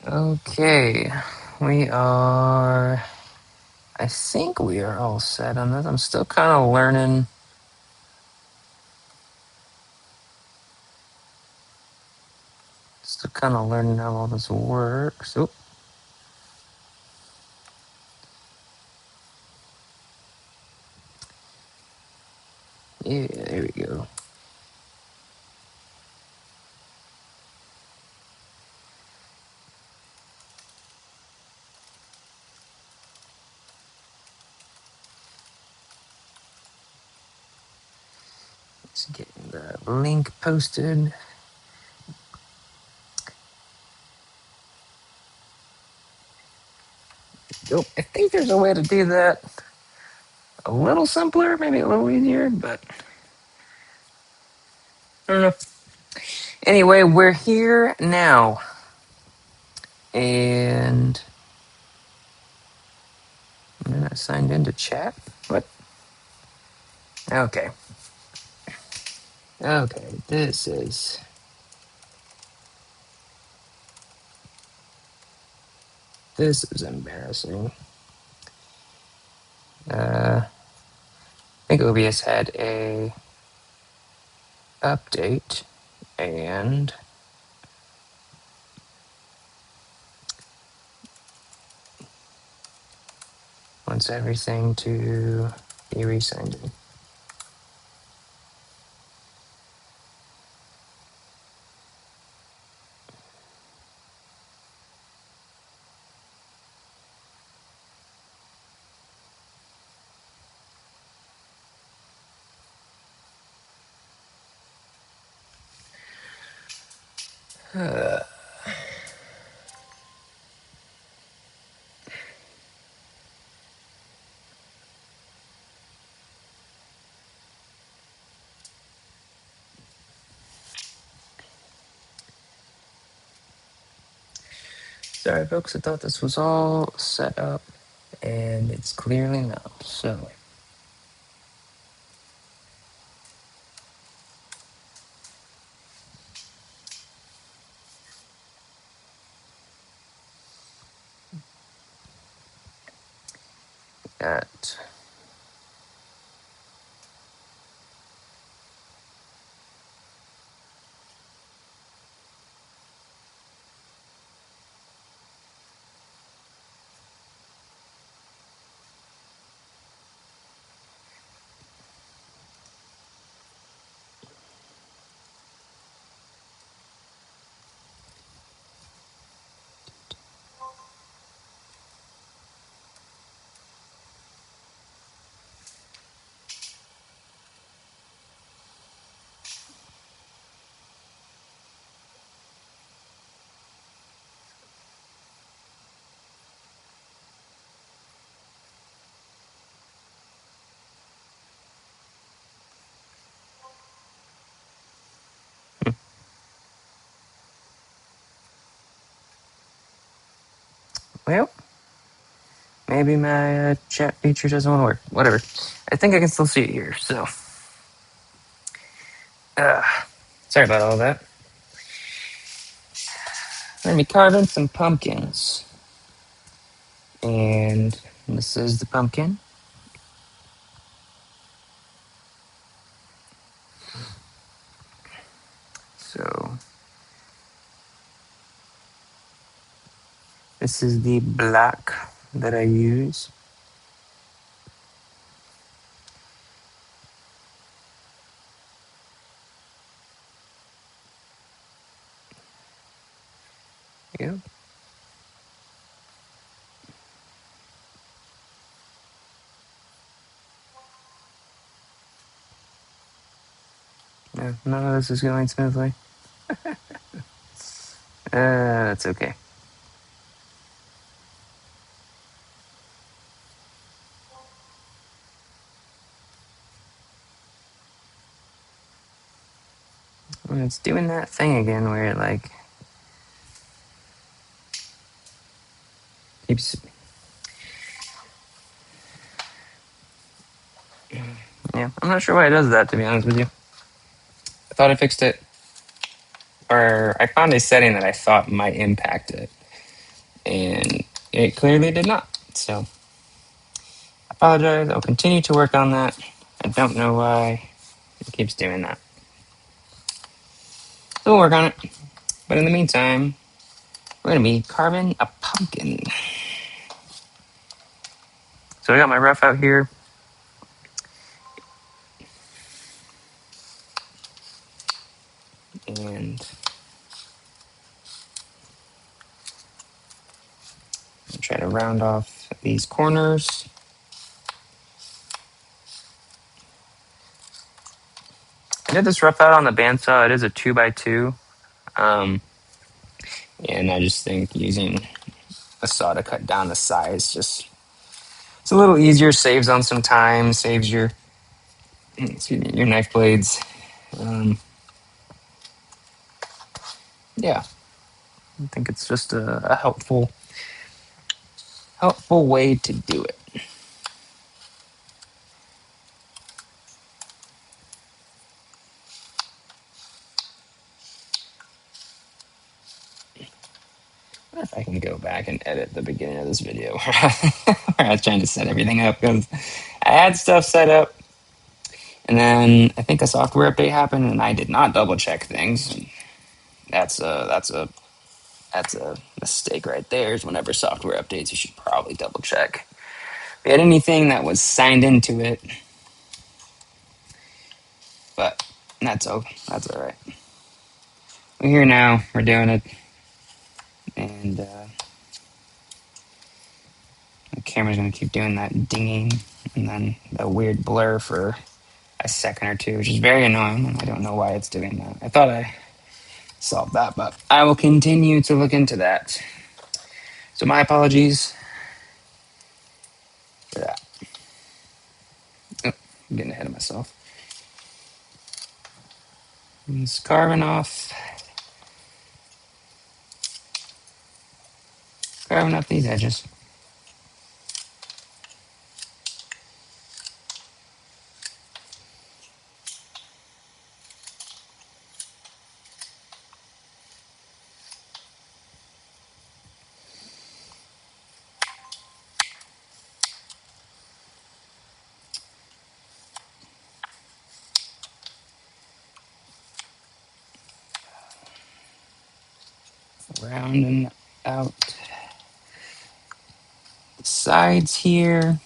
Okay, we are. I think we are all set on this. I'm still kind of learning. Still kind of learning how all this works. Oh, yeah, there we go. Let's get the link posted. Oh, I think there's a way to do that a little simpler, maybe a little easier, but I don't know. Anyway, we're here now, and I'm not signed into chat. What? Okay. Okay, this is embarrassing. I think OBS had a update and wants everything to be resigned in. Sorry, folks. I thought this was all set up, and it's clearly not. So, got well. Maybe my chat feature doesn't want to work. Whatever. I think I can still see it here. So, uh, sorry about all that. Let me carving some pumpkins, and this is the pumpkin. So this is the black that I use. Yeah. No, none of this is going smoothly. That's okay. And it's doing that thing again where it like keeps. Yeah, I'm not sure why it does that, to be honest with you. I thought I fixed it, or I found a setting that I thought might impact it. and it clearly did not. So I apologize. I'll continue to work on that. I don't know why it keeps doing that. So we'll work on it. But in the meantime, we're going to be carving a pumpkin. So I got my rough out here. And try to round off these corners. I did this rough out on the bandsaw. It is a 2x2. And I just think using a saw to cut down the size just it's a little easier, saves on some time, saves your your knife blades. Um, yeah, I think it's just a helpful way to do it. I wonder if I can go back and edit the beginning of this video where I was trying to set everything up because I had stuff set up, and then I think a software update happened, and I did not double check things. That's a mistake right there. Is whenever software updates, you should probably double check. If you had anything that was signed into it, but that's all right. We're here now. We're doing it, and the camera's gonna keep doing that dinging and then the weird blur for a second or two, which is very annoying, and I don't know why it's doing that. I thought I solved that, but I will continue to look into that. So my apologies for that. Oh, I'm getting ahead of myself. Just carving up these edges. Rounding out the sides here.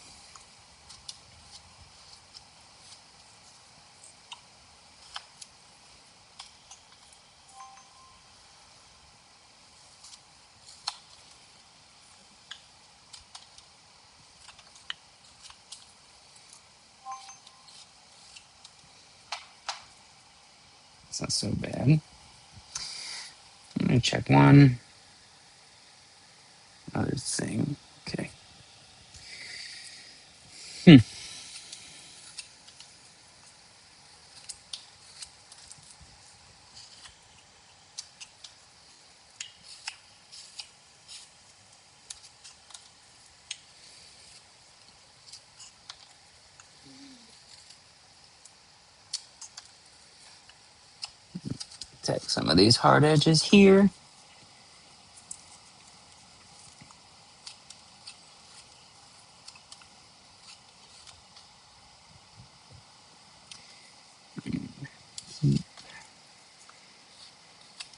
It's not so bad. Let me check one other thing. Okay. Take some of these hard edges here.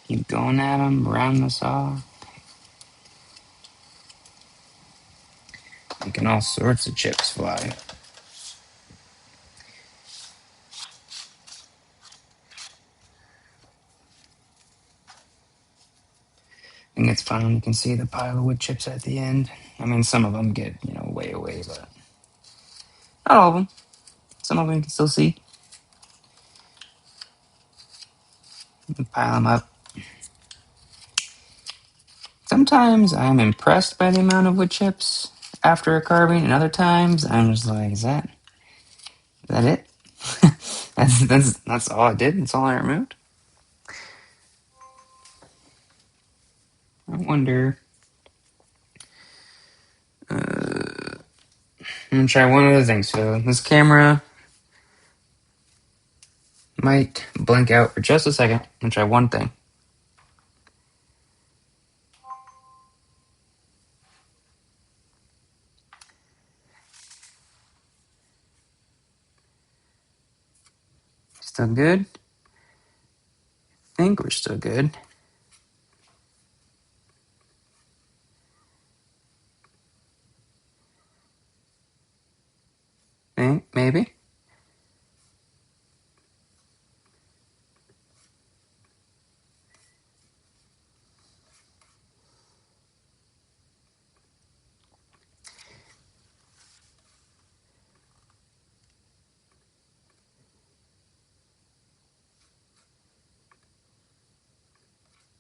Keep going at them around the saw. Making all sorts of chips fly. And it's fun. You can see the pile of wood chips at the end. I mean, some of them get, way away, but not all of them. Some of them you can still see. You can pile them up. Sometimes I'm impressed by the amount of wood chips after a carving, and other times I'm just like, is that it? that's all I did. That's all I removed. I wonder. I'm gonna try one other thing. So this camera might blink out for just a second. I'm gonna try one thing. Still good? I think we're still good. Maybe.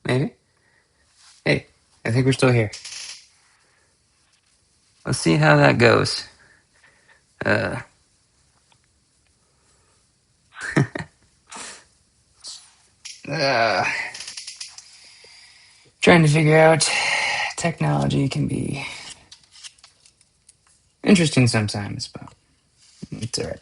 Maybe. Hey, I think we're still here. Let's see how that goes. Uh, uh, Trying to figure out technology can be interesting sometimes, but it's alright.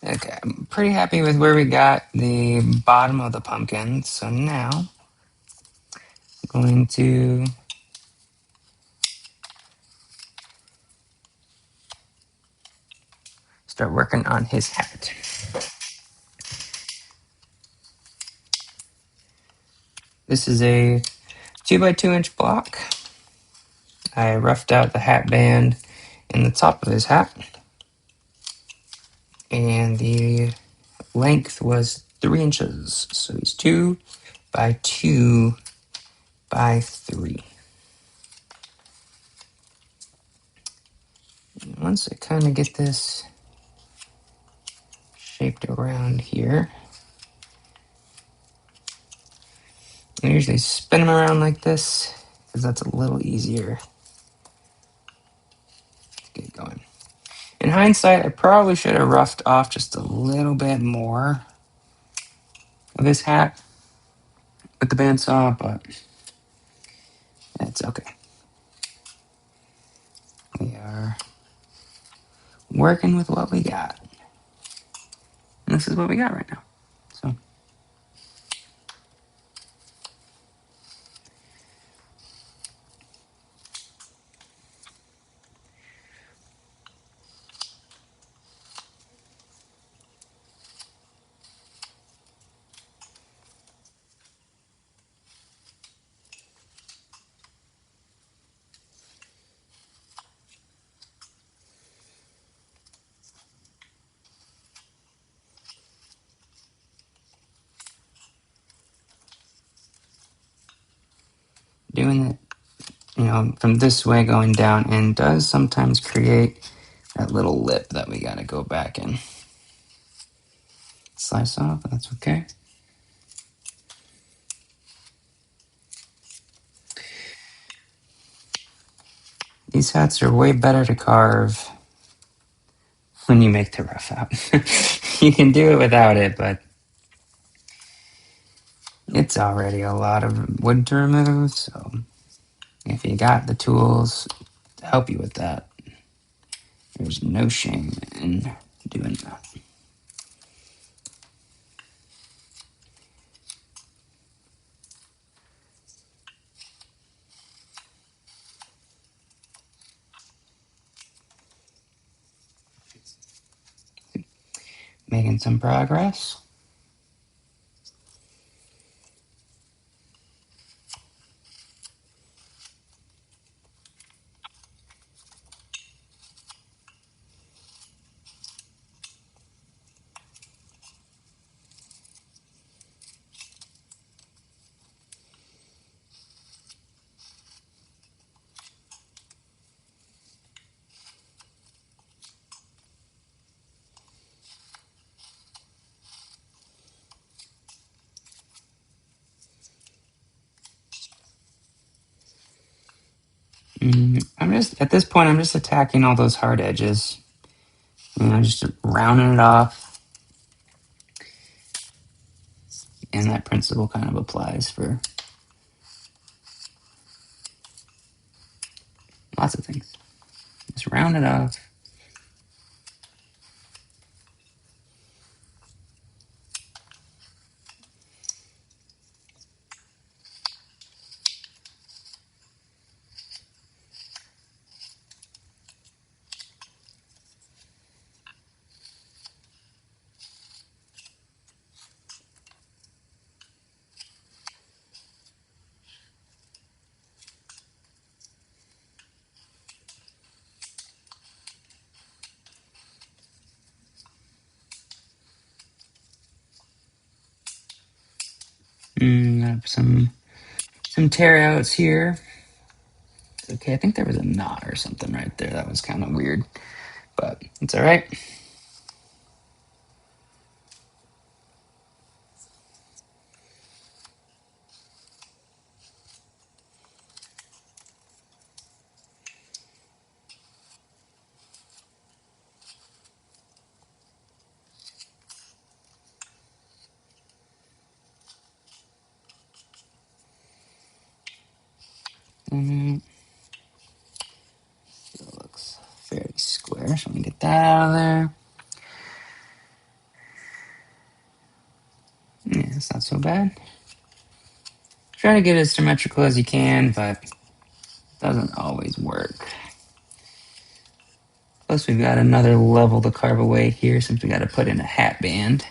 Okay, I'm pretty happy with where we got the bottom of the pumpkin. So now I'm going to start working on his hat. This is a 2x2 inch block. I roughed out the hat band in the top of his hat, and the length was 3 inches. So he's 2x2x3. And once I kind of get this shaped around here, I usually spin them around like this because that's a little easier to get going. In hindsight, I probably should have roughed off just a little bit more of this hat with the bandsaw, but it's okay. We are working with what we got. And this is what we got right now. So doing it, from this way going down and does sometimes create that little lip that we gotta go back and slice off, but that's okay. These hats are way better to carve when you make the rough out. You can do it without it, but it's already a lot of wood to remove, so if you got the tools to help you with that, there's no shame in doing that. Making some progress. I'm just at this point. I'm just attacking all those hard edges. Just rounding it off, and that principle kind of applies for Lots of things. Just round it off. Have some tear outs here. Okay, I think there was a knot or something right there. That was kind of weird, but it's all right. It looks fairly square, so I'm gonna get that out of there. Yeah, it's not so bad. Try to get as symmetrical as you can, but it doesn't always work. Plus, we've got another level to carve away here since we got to put in a hat band.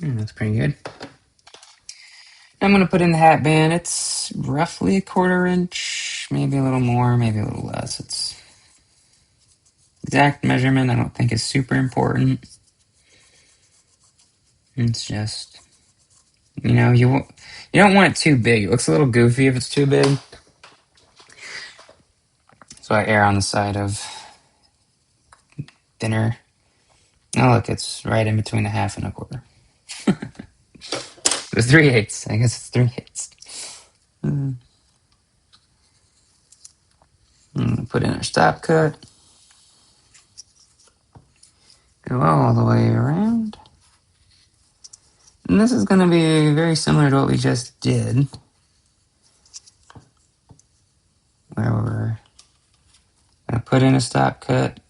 That's pretty good. I'm going to put in the hat band. It's roughly a 1/4 inch, maybe a little more, maybe a little less. It's exact measurement I don't think is super important. It's just, you don't want it too big. It looks a little goofy if it's too big. So I err on the side of thinner. Oh, look, it's right in between a half and a 1/4. It was 3/8. I guess it's 3/8. Put in our stop cut. Go all the way around. And this is going to be very similar to what we just did, where we're going to put in a stop cut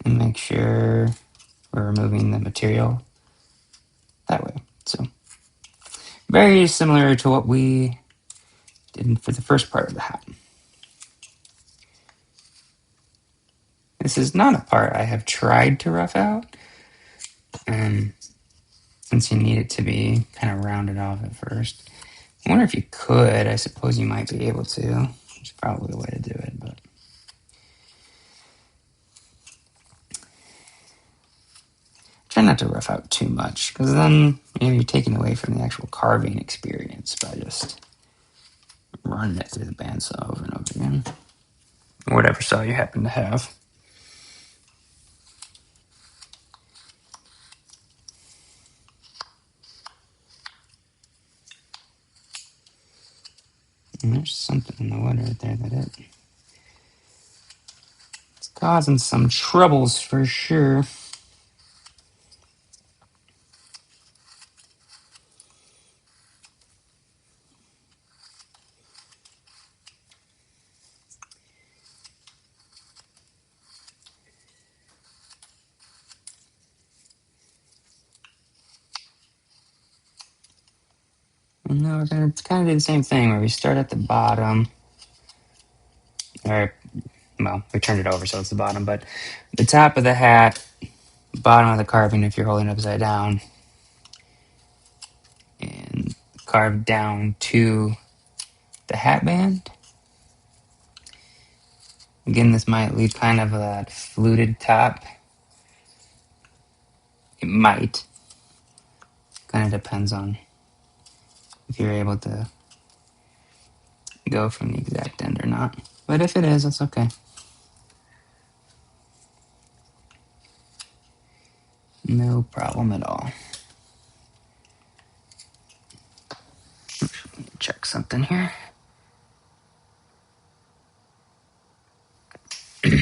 and make sure we're removing the material that way. So very similar to what we did for the first part of the hat. This is not a part I have tried to rough out, since you need it to be kind of rounded off at first. I wonder if you could. I suppose you might be able to. It's probably the way to do it, but try not to rough out too much, because then you're taking away from the actual carving experience by just running it through the bandsaw over and over again, or whatever saw you happen to have. And there's something in the wood right there that it's causing some troubles for sure. And now we're going to kind of do the same thing where we start at the bottom, or, well, we turned it over so it's the bottom, but the top of the hat, bottom of the carving if you're holding it upside down, and carve down to the hat band. Again, this might leave kind of that fluted top. It might. Kind of depends on if you're able to go from the exact end or not. But if it is, that's okay. No problem at all. Check something here. Okay,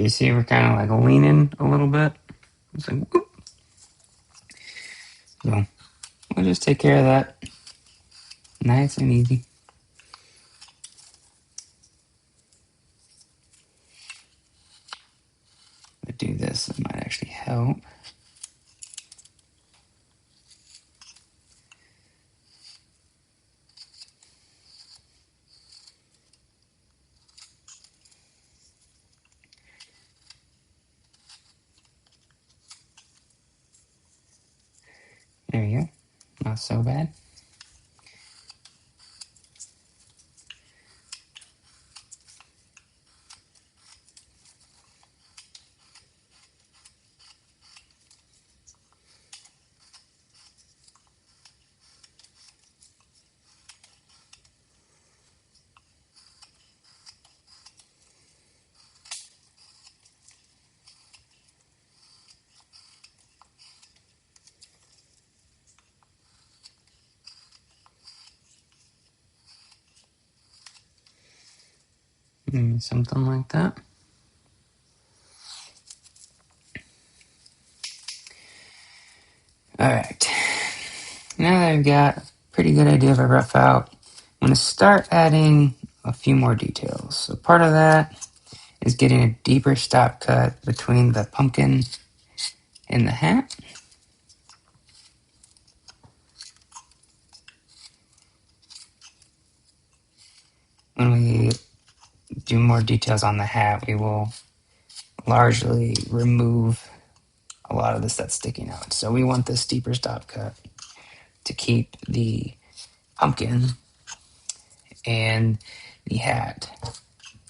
you see we're kind of like leaning a little bit. It's like, whoop. So we'll just take care of that. Nice and easy. If I do this, it might actually help. There you go. Not so bad. Something like that. All right. Now that I've got a pretty good idea of a rough out, I'm going to start adding a few more details. So part of that is getting a deeper stop cut between the pumpkin and the hat. When we do more details on the hat, we will largely remove a lot of this that's sticking out. So we want this deeper stop cut to keep the pumpkin and the hat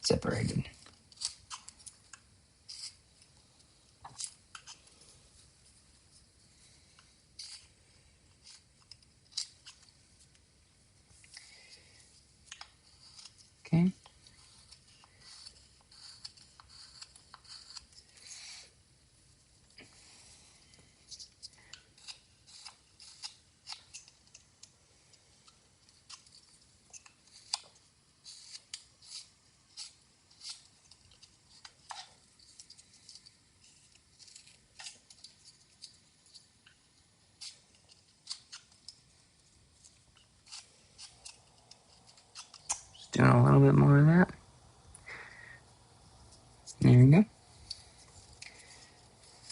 separated. Okay. Just doing a little bit more of that. There we go.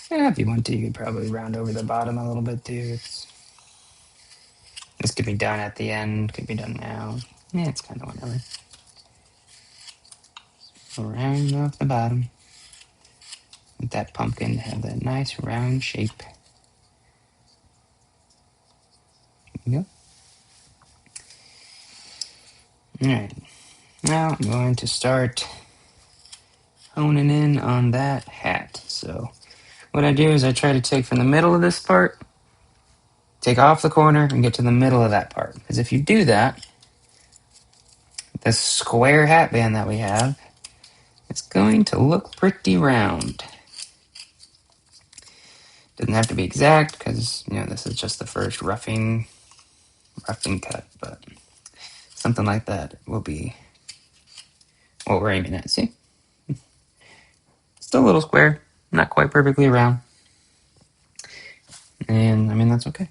Yeah, if you want to, you could probably round over the bottom a little bit too. This could be done at the end, could be done now. Yeah, it's kind of whatever. So round off the bottom. With that pumpkin to have that nice round shape. There you go. Alright, now I'm going to start honing in on that hat. So what I do is I try to take from the middle of this part, take off the corner, and get to the middle of that part. Because if you do that, the square hat band that we have, it's going to look pretty round. Doesn't have to be exact because, you know, this is just the first roughing cut, but something like that will be what we're aiming at. See? Still a little square, not quite perfectly round. And I mean, that's okay.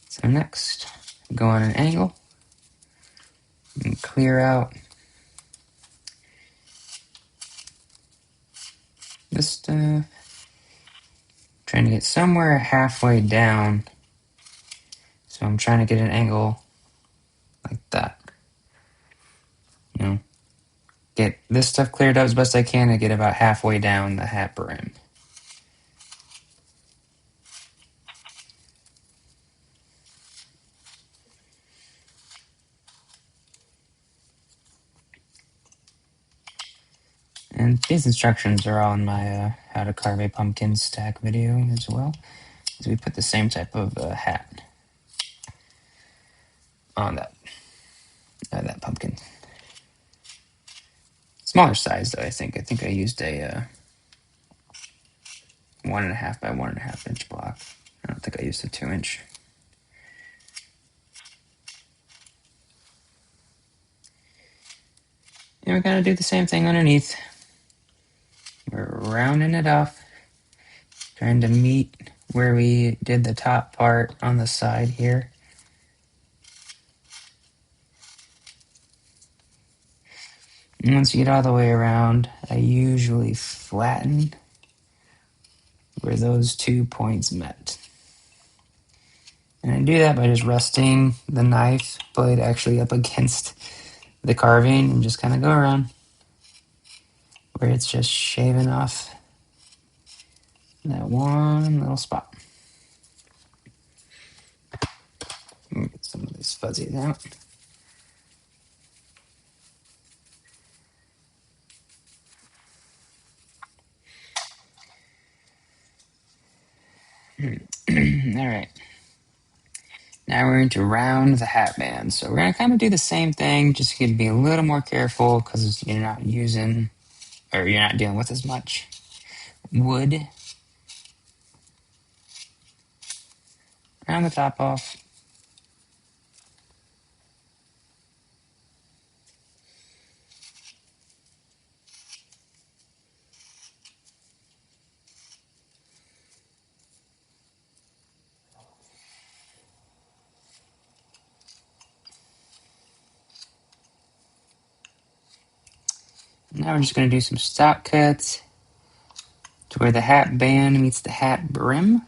So next, go on an angle and clear out this stuff. Trying to get somewhere halfway down. So I'm trying to get an angle like that. You know, get this stuff cleared up as best I can to get about halfway down the hat brim. And these instructions are all in my how to carve a pumpkin stack video as well. As we put the same type of hat. on that pumpkin. Smaller size though. I think. I think I used a 1.5 by 1.5 inch block. I don't think I used a 2 inch. And we're gonna do the same thing underneath. We're rounding it off, trying to meet where we did the top part on the side here. And once you get all the way around, I usually flatten where those 2 points met. And I do that by just resting the knife blade actually up against the carving and just kind of go around where it's just shaving off that one little spot. Let me get some of these fuzzies out. All right. Now we're going to round the hat band. So we're going to kind of do the same thing, just going to be a little more careful because you're not using, or you're not dealing with as much wood. Round the top off. Now we're just going to do some stop cuts to where the hat band meets the hat brim.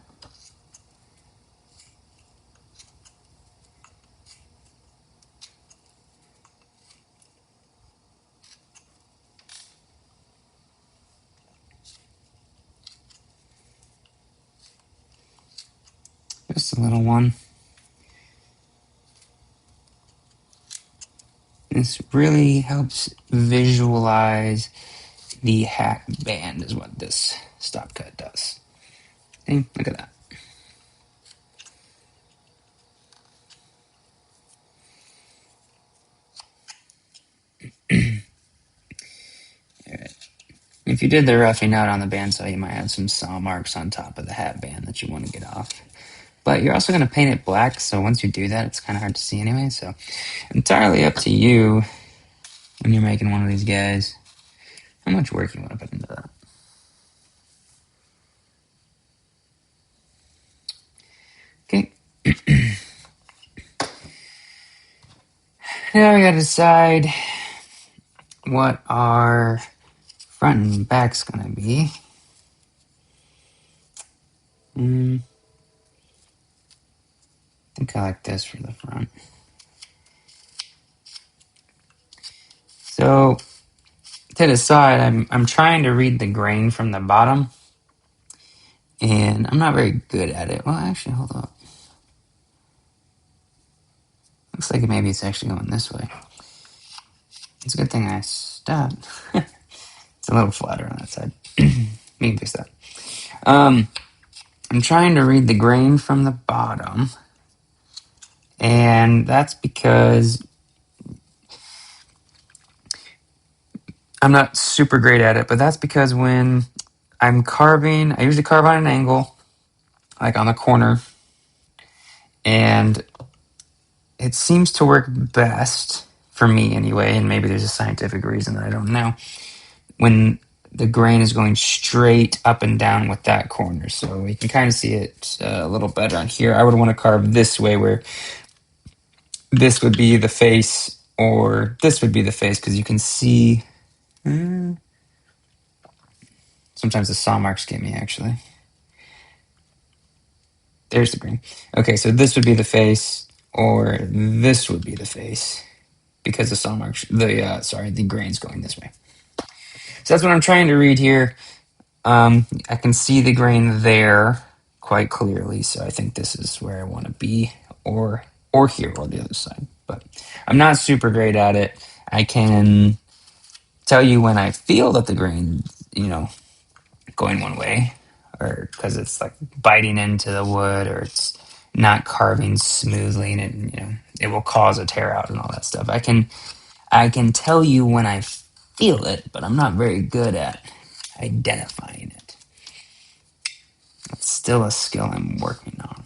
Just a little one. This really helps visualize the hat band is what this stop cut does. See, look at that. If you did the roughing out on the bandsaw, you might have some saw marks on top of the hat band that you want to get off. But you're also going to paint it black, so once you do that, it's kind of hard to see anyway. So entirely up to you when you're making one of these guys, how much work you want to put into that. Okay. Now we got to decide what our front and back's going to be. I think I like this for the front. So to the side, I'm trying to read the grain from the bottom, and I'm not very good at it. Well, actually, hold up. Looks like maybe it's actually going this way. It's a good thing I stopped. It's a little flatter on that side. We can fix that. I'm trying to read the grain from the bottom, and that's because I'm not super great at it, but that's because when I'm carving, I usually carve on an angle, like on the corner, and it seems to work best for me anyway, and maybe there's a scientific reason that I don't know, when the grain is going straight up and down with that corner. So you can kind of see it a little better on here. I would want to carve this way where this would be the face or this would be the face because you can see... sometimes the saw marks get me, actually. There's the grain. Okay, so this would be the face, or this would be the face, because the saw marks, the grain's going this way. So that's what I'm trying to read here. I can see the grain there quite clearly, so I think this is where I want to be, or here, or the other side. But I'm not super great at it. I can tell you when I feel that the grain, going one way, or because it's like biting into the wood, or it's not carving smoothly, and it will cause a tear out and all that stuff. I can tell you when I feel it, but I'm not very good at identifying it. It's still a skill I'm working on.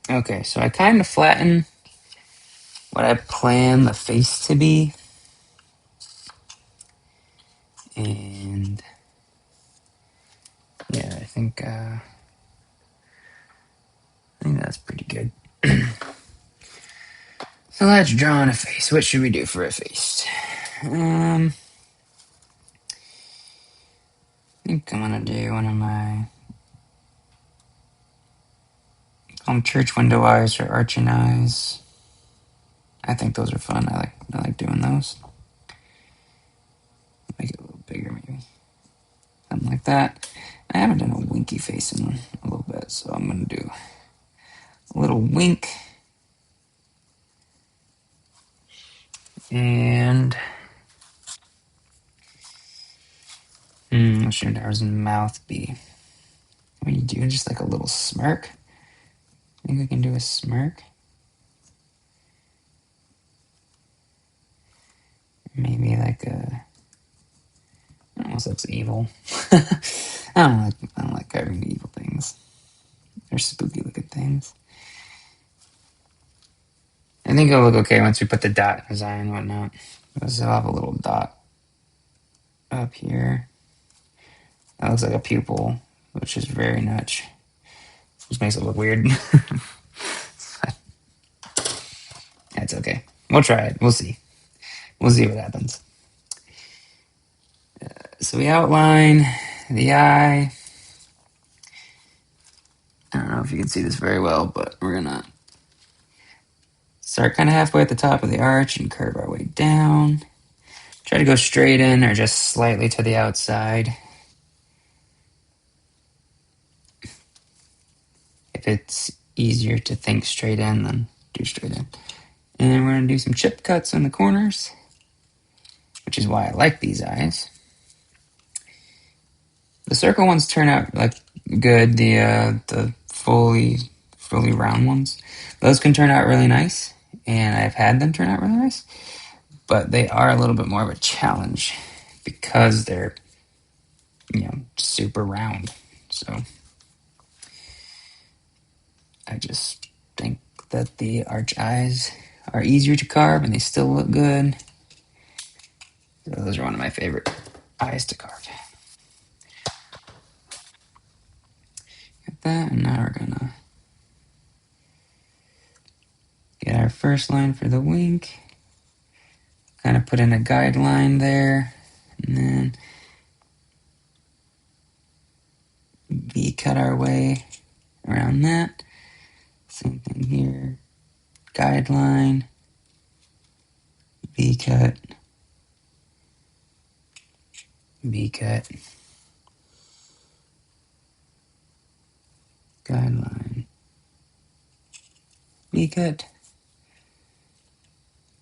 Okay, so I kind of flatten what I plan the face to be, and yeah, I think that's pretty good. So let's draw on a face. What should we do for a face? I think I'm gonna do one of my church window eyes or arching eyes. I think those are fun. I like doing those. Make it a little bigger, maybe something like that. I haven't done a winky face in a little bit, so I'm gonna do a little wink, and what should our mouth be? What are you doing? Just like a little smirk? I think we can do a smirk. Maybe like a. It almost looks evil. I don't like carving evil things. They're spooky looking things. I think it'll look okay once we put the dot design and whatnot. Because I'll have a little dot up here. That looks like a pupil, which is very nuts. Just makes it look weird. That's okay. We'll try it. We'll see. We'll see what happens. So we outline the eye. I don't know if you can see this very well, but we're gonna start kind of halfway at the top of the arch and curve our way down. Try to go straight in or just slightly to the outside. If it's easier to think straight in, then do straight in. And then we're gonna do some chip cuts on the corners, which is why I like these eyes. The circle ones turn out like good. The fully round ones, those can turn out really nice, and I've had them turn out really nice. But they are a little bit more of a challenge because they're super round. So I just think that the arch eyes are easier to carve, and they still look good. So those are one of my favorite eyes to carve. Got that, and now we're gonna get our first line for the wink. Kind of put in a guideline there, and then V-cut our way around that. Same thing here. Guideline, V-cut, V-cut, guideline, V-cut,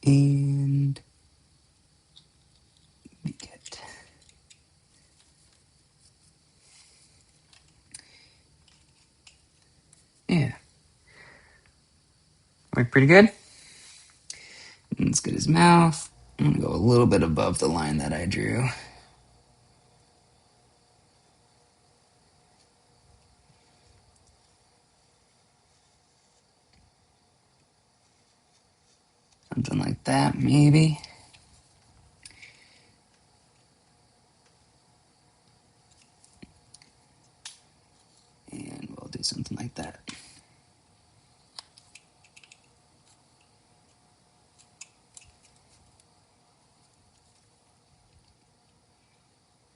and V-cut. Yeah. Worked pretty good. Let's get his mouth. I'm gonna go a little bit above the line that I drew. Something like that, maybe. And we'll do something like that.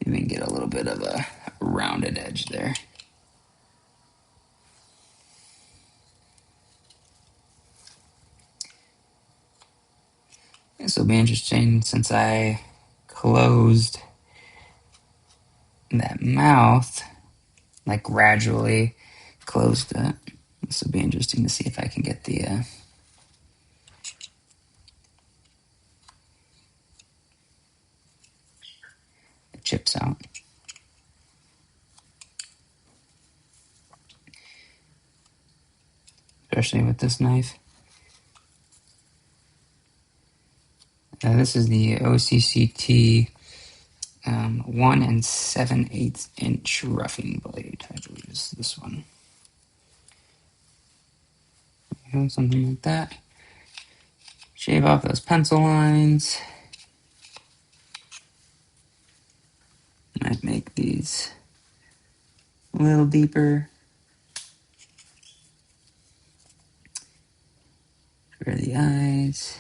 Even get a little bit of a rounded edge there. This will be interesting since I closed that mouth like gradually. closed that. This will be interesting to see if I can get the chips out. Especially with this knife. This is the OCCT 1 7/8 inch roughing blade. I believe is this one. Something like that. Shave off those pencil lines. Might make these a little deeper for the eyes.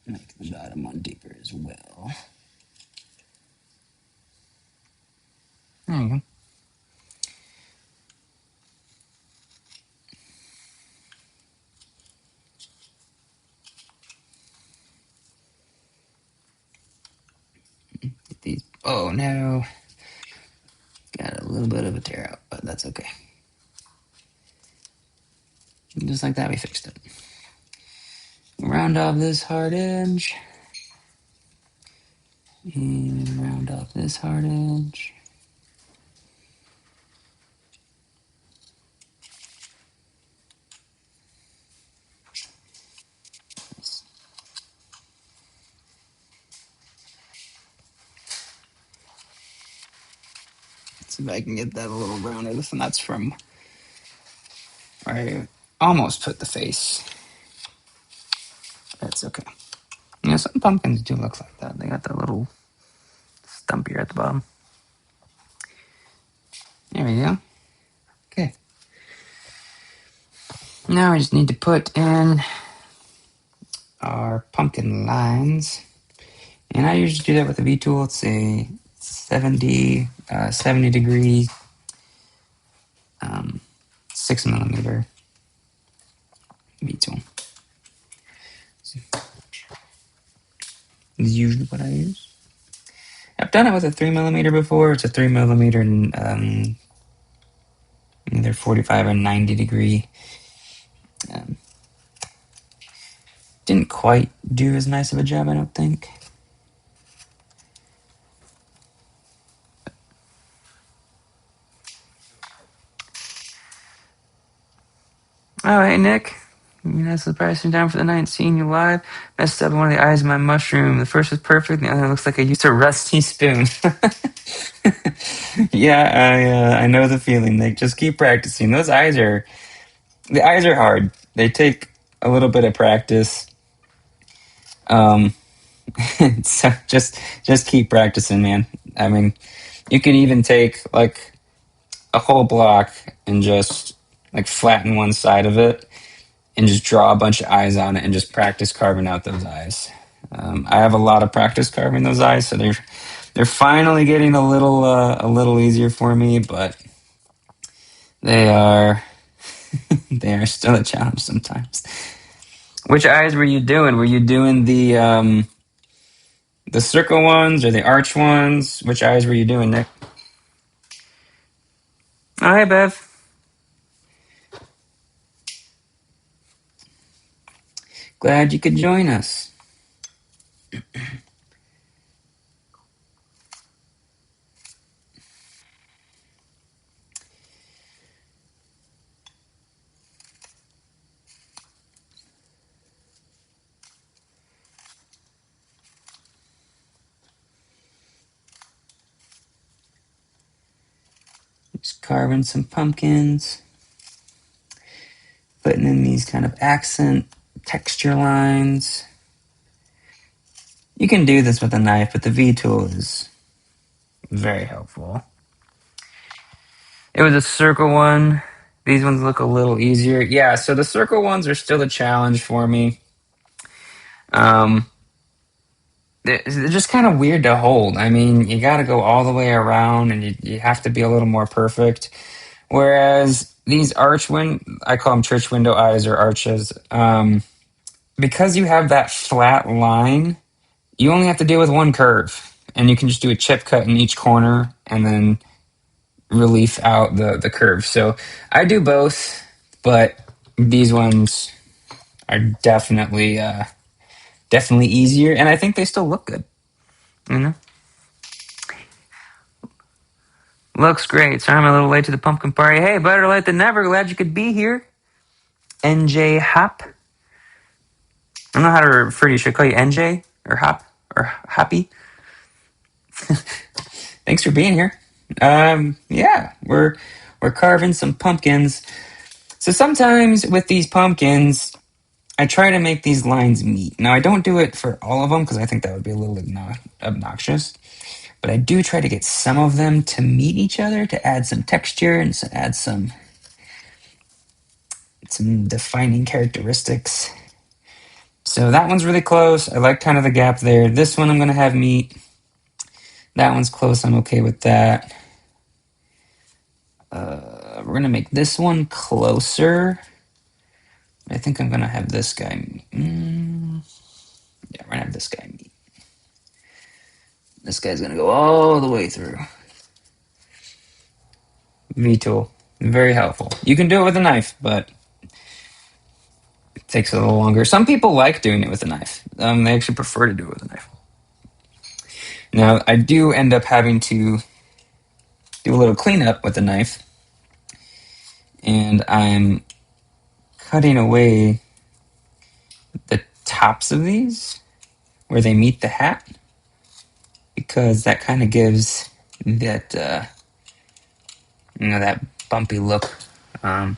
Make the bottom one deeper as well. There you go. Get these. Oh no. Got a little bit of a tear out, but that's okay. Just like that, we fixed it. Round off this hard edge. And round off this hard edge. See if I can get that a little rounded. And that's from where I almost put the face. That's okay. You know, some pumpkins do look like that. They got that little stump here at the bottom. There we go. Okay. Now we just need to put in our pumpkin lines. And I usually do that with a V-tool. It's a 70 degree 6mm V-tool. This is usually what I use. I've done it with a 3mm before. It's a 3mm either 45 or 90 degree. Didn't quite do as nice of a job, I don't think. Oh, hey, Nick. Surprising time for the night, seeing you live. Messed up one of the eyes of my mushroom. The first was perfect, the other looks like I used a rusty spoon. Yeah, I know the feeling. Nick. Just keep practicing. The eyes are hard. They take a little bit of practice. So just keep practicing, man. I mean, you can even take like a whole block and just like flatten one side of it and just draw a bunch of eyes on it and just practice carving out those eyes. I have a lot of practice carving those eyes, so they're finally getting a little easier for me, but they are they are still a challenge sometimes. Which eyes were you doing? Were you doing the circle ones or the arch ones? Which eyes were you doing, Nick? Oh, hey, Bev. Glad you could join us. Just carving some pumpkins. Putting in these kind of accent texture lines. You can do this with a knife, but the V-tool is very helpful. It was a circle one. These ones look a little easier. Yeah, so the circle ones are still a challenge for me. they're just kind of weird to hold. I mean, you got to go all the way around, and you have to be a little more perfect. Whereas these I call them church window eyes or arches, because you have that flat line, you only have to deal with one curve, and you can just do a chip cut in each corner, and then relief out the curve. So I do both, but these ones are definitely easier, and I think they still look good. You know, looks great. Sorry, I'm a little late to the pumpkin party. Hey, better late than never. Glad you could be here. NJ Hop. I don't know how to refer to you. Should I call you NJ or Hop or Happy? Thanks for being here. Yeah, we're carving some pumpkins. So sometimes with these pumpkins, I try to make these lines meet. Now I don't do it for all of them because I think that would be a little obnoxious. But I do try to get some of them to meet each other to add some texture and to add some defining characteristics. So that one's really close. I like kind of the gap there. This one I'm gonna have meet. That one's close. I'm okay with that. We're gonna make this one closer. I think I'm gonna have this guy. Yeah, we're gonna have this guy meet. This guy's gonna go all the way through. V-tool, very helpful. You can do it with a knife, but it takes a little longer. Some people like doing it with a knife. They actually prefer to do it with a knife. Now, I do end up having to do a little cleanup with the knife, and I'm cutting away the tops of these where they meet the hat because that kind of gives that that bumpy look, um,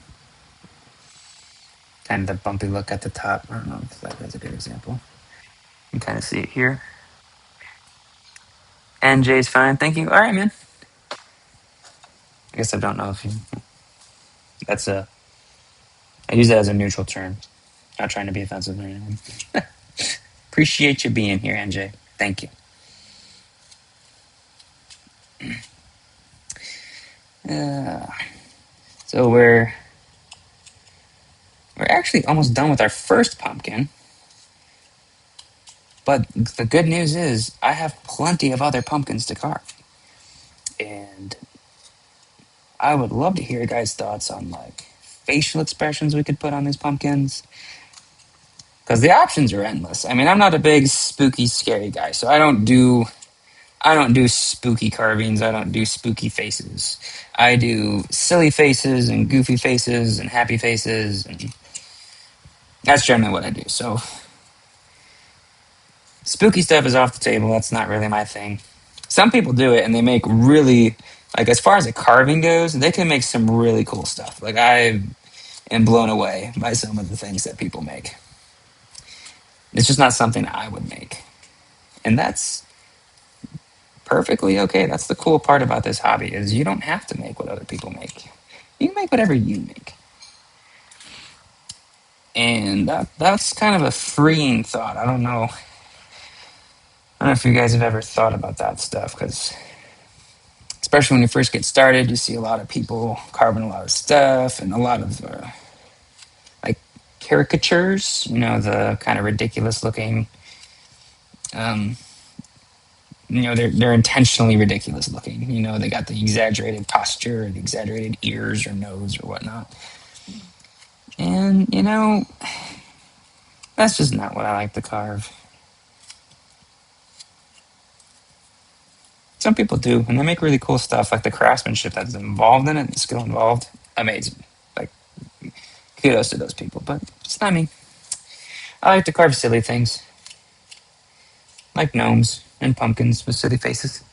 kind of the bumpy look at the top. I don't know if that's a good example. You can kind of see it here. NJ's fine, thank you. All right, man. I guess I don't know if you. That's a. I use that as a neutral term. Not trying to be offensive or anything. Appreciate you being here, NJ. Thank you. Uh, so we're actually almost done with our first pumpkin. But the good news is I have plenty of other pumpkins to carve. And I would love to hear your guys' thoughts on like facial expressions we could put on these pumpkins. Because the options are endless. I mean, I'm not a big spooky, scary guy, so I don't do spooky carvings. I don't do spooky faces. I do silly faces and goofy faces and happy faces, and that's generally what I do. So spooky stuff is off the table. That's not really my thing. Some people do it and they make really, like, as far as the carving goes, they can make some really cool stuff. Like, I am blown away by some of the things that people make. It's just not something I would make. And that's perfectly okay. That's the cool part about this hobby is you don't have to make what other people make. You can make whatever you make. And that's kind of a freeing thought. I don't know if you guys have ever thought about that stuff because especially when you first get started, you see a lot of people carving a lot of stuff and a lot of like caricatures, the kind of ridiculous looking, um, they're intentionally ridiculous looking. They got the exaggerated posture, or the exaggerated ears or nose or whatnot. And, that's just not what I like to carve. Some people do, and they make really cool stuff, like the craftsmanship that's involved in it, the skill involved. Amazing. Like, kudos to those people, but it's not me. I like to carve silly things, like gnomes and pumpkins with silly faces.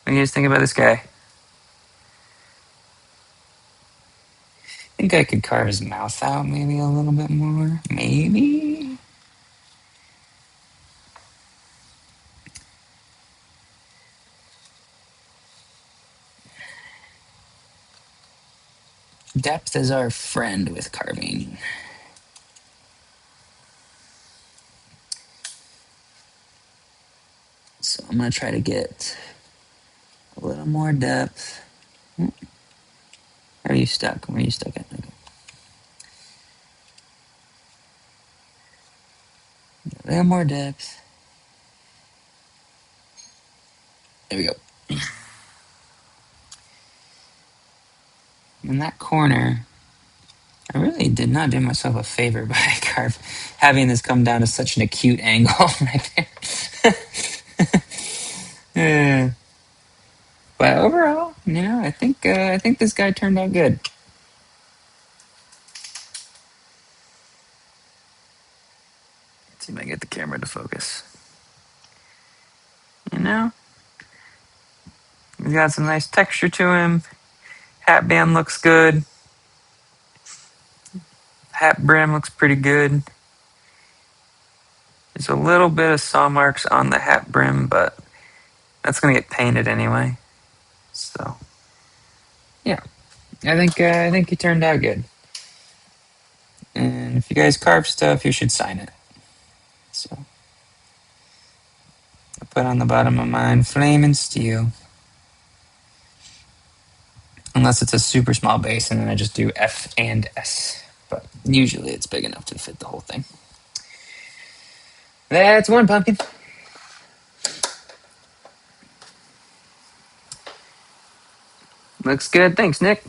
What do you guys think about this guy? I think I could carve his mouth out maybe a little bit more. Maybe? Depth is our friend with carving. I'm going to try to get a little more depth. Where are you stuck? Where are you stuck at? Okay. A little more depth. There we go. In that corner, I really did not do myself a favor by having this come down to such an acute angle right there. Yeah. But overall, I think this guy turned out good. Let's see if I can get the camera to focus. You know, he's got some nice texture to him. Hat band looks good. Hat brim looks pretty good. There's a little bit of saw marks on the hat brim, but that's gonna get painted anyway. So, yeah, I think he turned out good. And if you guys carve stuff, you should sign it. So, I put on the bottom of mine, Flame and Steel. Unless it's a super small base, and then I just do F and S. But usually it's big enough to fit the whole thing. That's one pumpkin. Looks good. Thanks, Nick.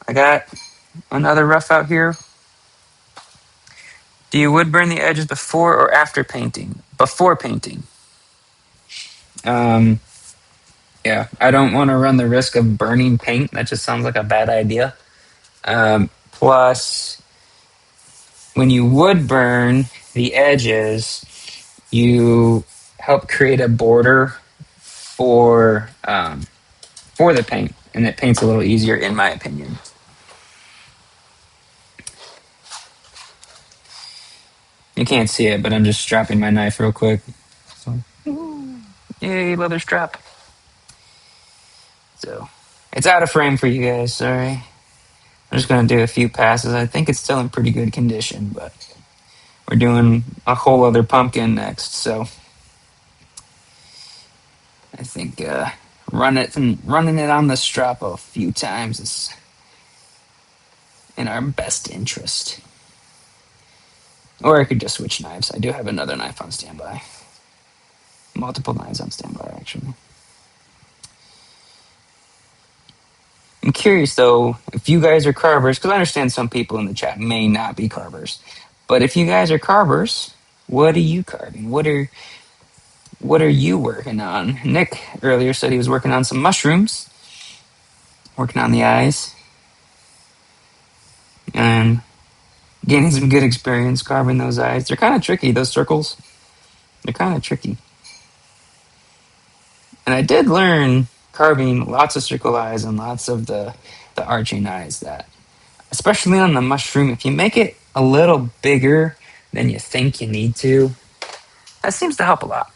I got another rough out here. Do you wood burn the edges before or after painting? Before painting. Um, yeah, I don't want to run the risk of burning paint. That just sounds like a bad idea. Plus, when you wood burn the edges, you help create a border for the paint, and it paints a little easier, in my opinion. You can't see it, but I'm just strapping my knife real quick. So, yay, leather strap. So, it's out of frame for you guys, sorry. I'm just going to do a few passes. I think it's still in pretty good condition, but we're doing a whole other pumpkin next, so I think running it on the strap a few times is in our best interest. Or I could just switch knives. I do have another knife on standby. Multiple knives on standby, actually. I'm curious, though, if you guys are carvers, because I understand some people in the chat may not be carvers, but if you guys are carvers, what are you carving? What are you working on? Nick earlier said he was working on some mushrooms, working on the eyes, and gaining some good experience carving those eyes. They're kind of tricky, those circles. They're kind of tricky. And I did learn carving lots of circle eyes and lots of the arching eyes that, especially on the mushroom, if you make it a little bigger than you think you need to, that seems to help a lot.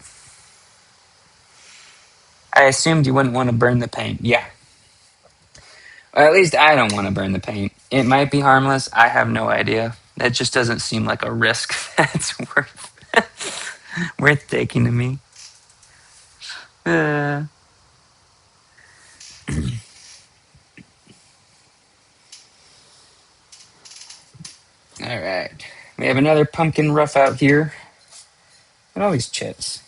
I assumed you wouldn't want to burn the paint. Yeah. Or at least I don't want to burn the paint. It might be harmless. I have no idea. That just doesn't seem like a risk that's worth taking to me. All right. We have another pumpkin rough out here. Look at all these chips.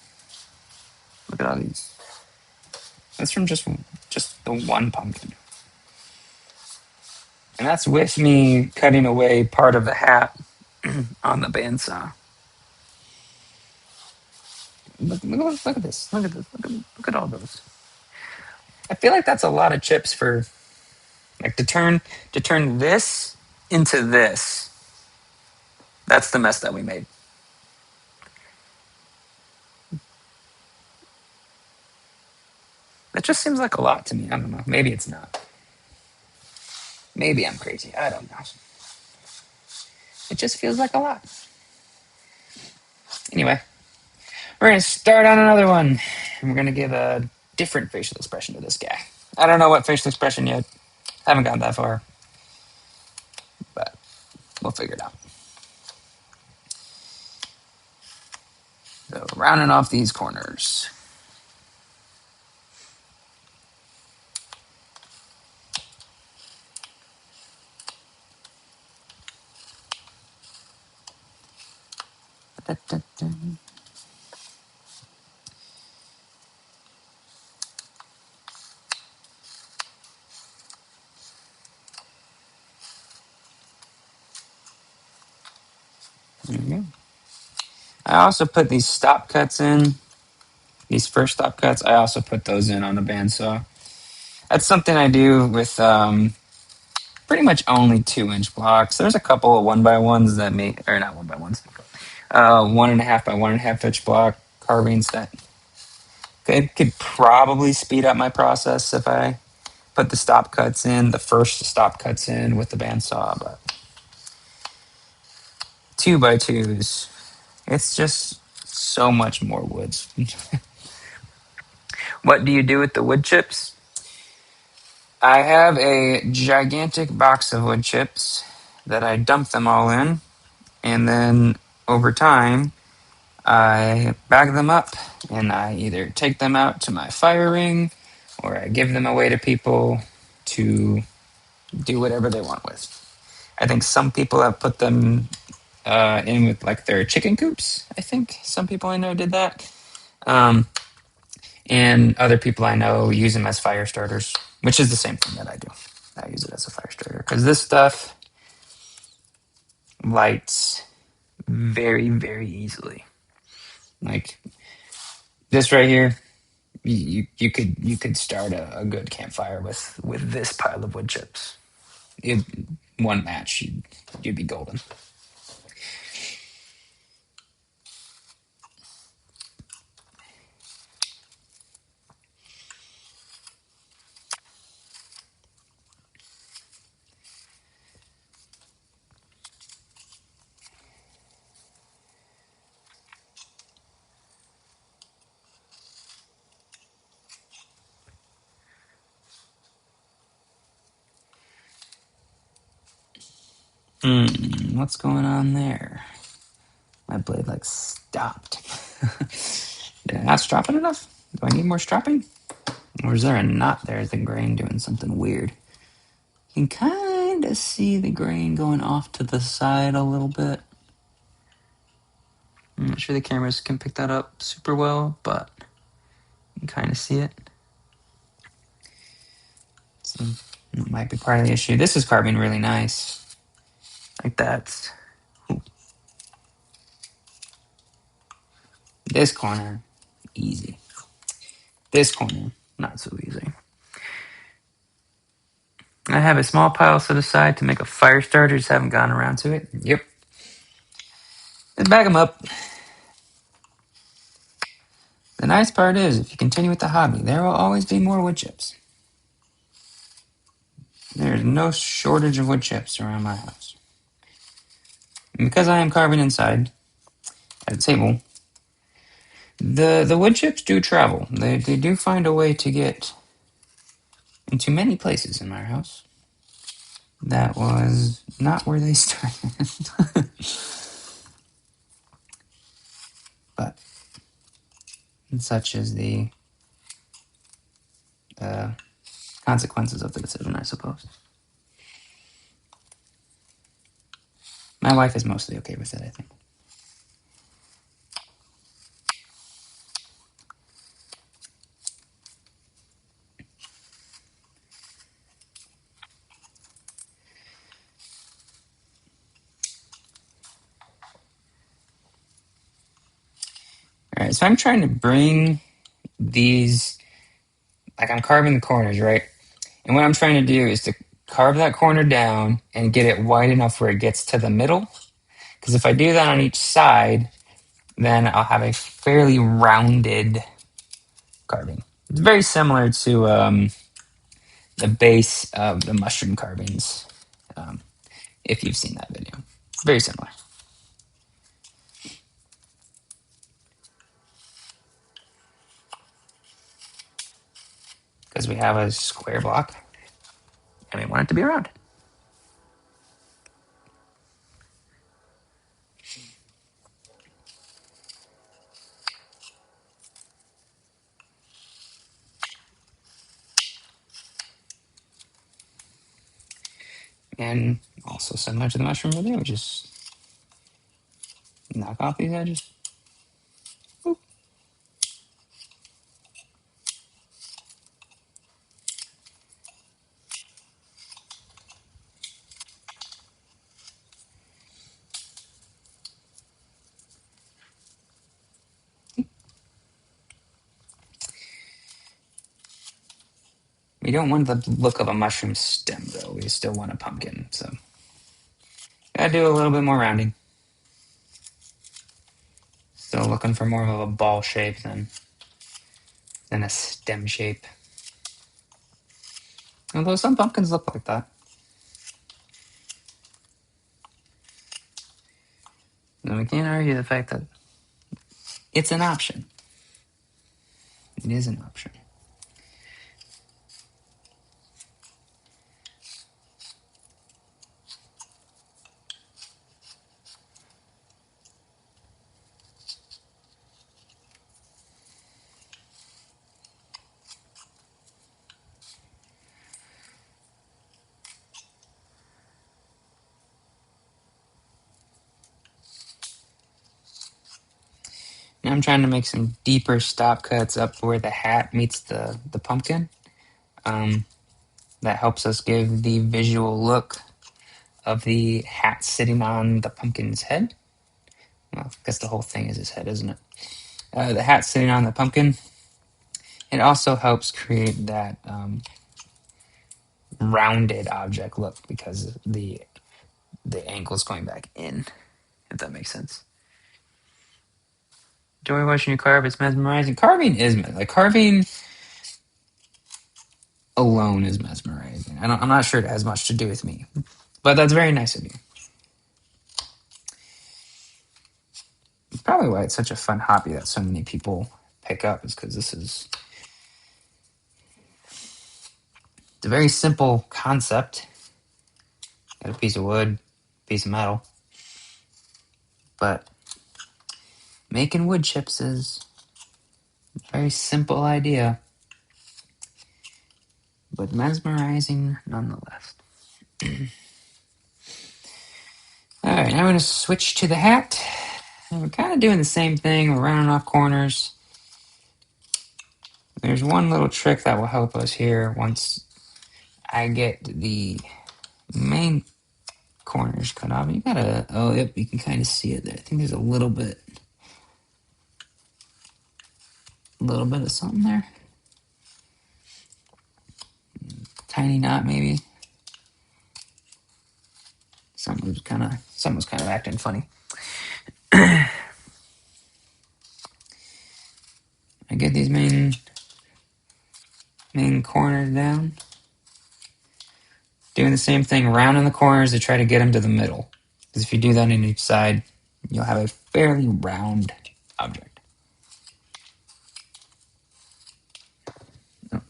Look at all these. That's from just the one pumpkin. And that's with me cutting away part of the hat on the bandsaw. Look at this. Look at all those. I feel like that's a lot of chips for like to turn this into this. That's the mess that we made. That just seems like a lot to me. I don't know. Maybe it's not. Maybe I'm crazy. I don't know. It just feels like a lot. Anyway, we're going to start on another one. And we're going to give a different facial expression to this guy. I don't know what facial expression yet. Haven't gotten that far. But we'll figure it out. rounding off these corners. Da-da-da. There we go. I also put these stop cuts in. These first stop cuts, I also put those in on the bandsaw. That's something I do with pretty much only 2-inch blocks. There's a couple of 1x1s that make, or not 1x1s, 1.5 by 1.5 inch block carvings that could probably speed up my process if I put the stop cuts in, the first stop cuts in with the bandsaw. But 2x2s, it's just so much more woods. What do you do with the wood chips? I have a gigantic box of wood chips that I dump them all in, and then over time, I bag them up and I either take them out to my fire ring or I give them away to people to do whatever they want with. I think some people have put them in with like their chicken coops. I think some people I know did that. Um, and other people I know use them as fire starters, which is the same thing that I do. I use it as a fire starter because this stuff lights very, very easily. Like this right here, you could start a good campfire with this pile of wood chips. It, one match, you'd be golden. What's going on there? My blade like stopped. Did I not strap it enough? Do I need more strapping? Or is there a knot there? Is the grain doing something weird? You can kind of see the grain going off to the side a little bit. I'm not sure the cameras can pick that up super well, but you can kind of see it. So it might be part of the issue. This is carving really nice. Like that. Ooh. This corner, easy. This corner, not so easy. I have a small pile set aside to make a fire starter. Just haven't gotten around to it. Yep. Let's bag them up. The nice part is, if you continue with the hobby, there will always be more wood chips. There's no shortage of wood chips around my house. And because I am carving inside at a table, the wood chips do travel. They do find a way to get into many places in my house. That was not where they started. But such is the consequences of the decision, I suppose. My wife is mostly okay with it, I think. All right, so I'm trying to bring these, like I'm carving the corners, right? And what I'm trying to do is to carve that corner down and get it wide enough where it gets to the middle. Because if I do that on each side, then I'll have a fairly rounded carving. It's very similar to the base of the mushroom carvings, um, if you've seen that video. Very similar. Because we have a square block and we want it to be round. And also similar to the mushroom over there, we just knock off these edges. Boop. We don't want the look of a mushroom stem, though. We still want a pumpkin, so gotta do a little bit more rounding. Still looking for more of a ball shape than a stem shape. Although some pumpkins look like that. And we can't argue the fact that it's an option. It is an option. Now I'm trying to make some deeper stop cuts up where the hat meets the pumpkin. That helps us give the visual look of the hat sitting on the pumpkin's head. Well, I guess the whole thing is his head, isn't it? The hat sitting on the pumpkin. It also helps create that rounded object look because the angle is going back in, if that makes sense. Enjoy watching you carve. It's mesmerizing. Carving is like carving alone is mesmerizing. I'm not sure it has much to do with me, but that's very nice of you. It's probably why it's such a fun hobby that so many people pick up is because it's a very simple concept. Got a piece of wood, piece of metal, but making wood chips is a very simple idea, but mesmerizing nonetheless. All right, now we're going to switch to the hat. And we're kind of doing the same thing. We're rounding off corners. There's one little trick that will help us here once I get the main corners cut off. You gotta, oh, yep, you can kind of see it there. I think there's a little bit of something there. Tiny knot, maybe. Something was kind of acting funny. I get these main corners down. Doing the same thing, rounding the corners to try to get them to the middle. Because if you do that on each side, you'll have a fairly round object. Oh.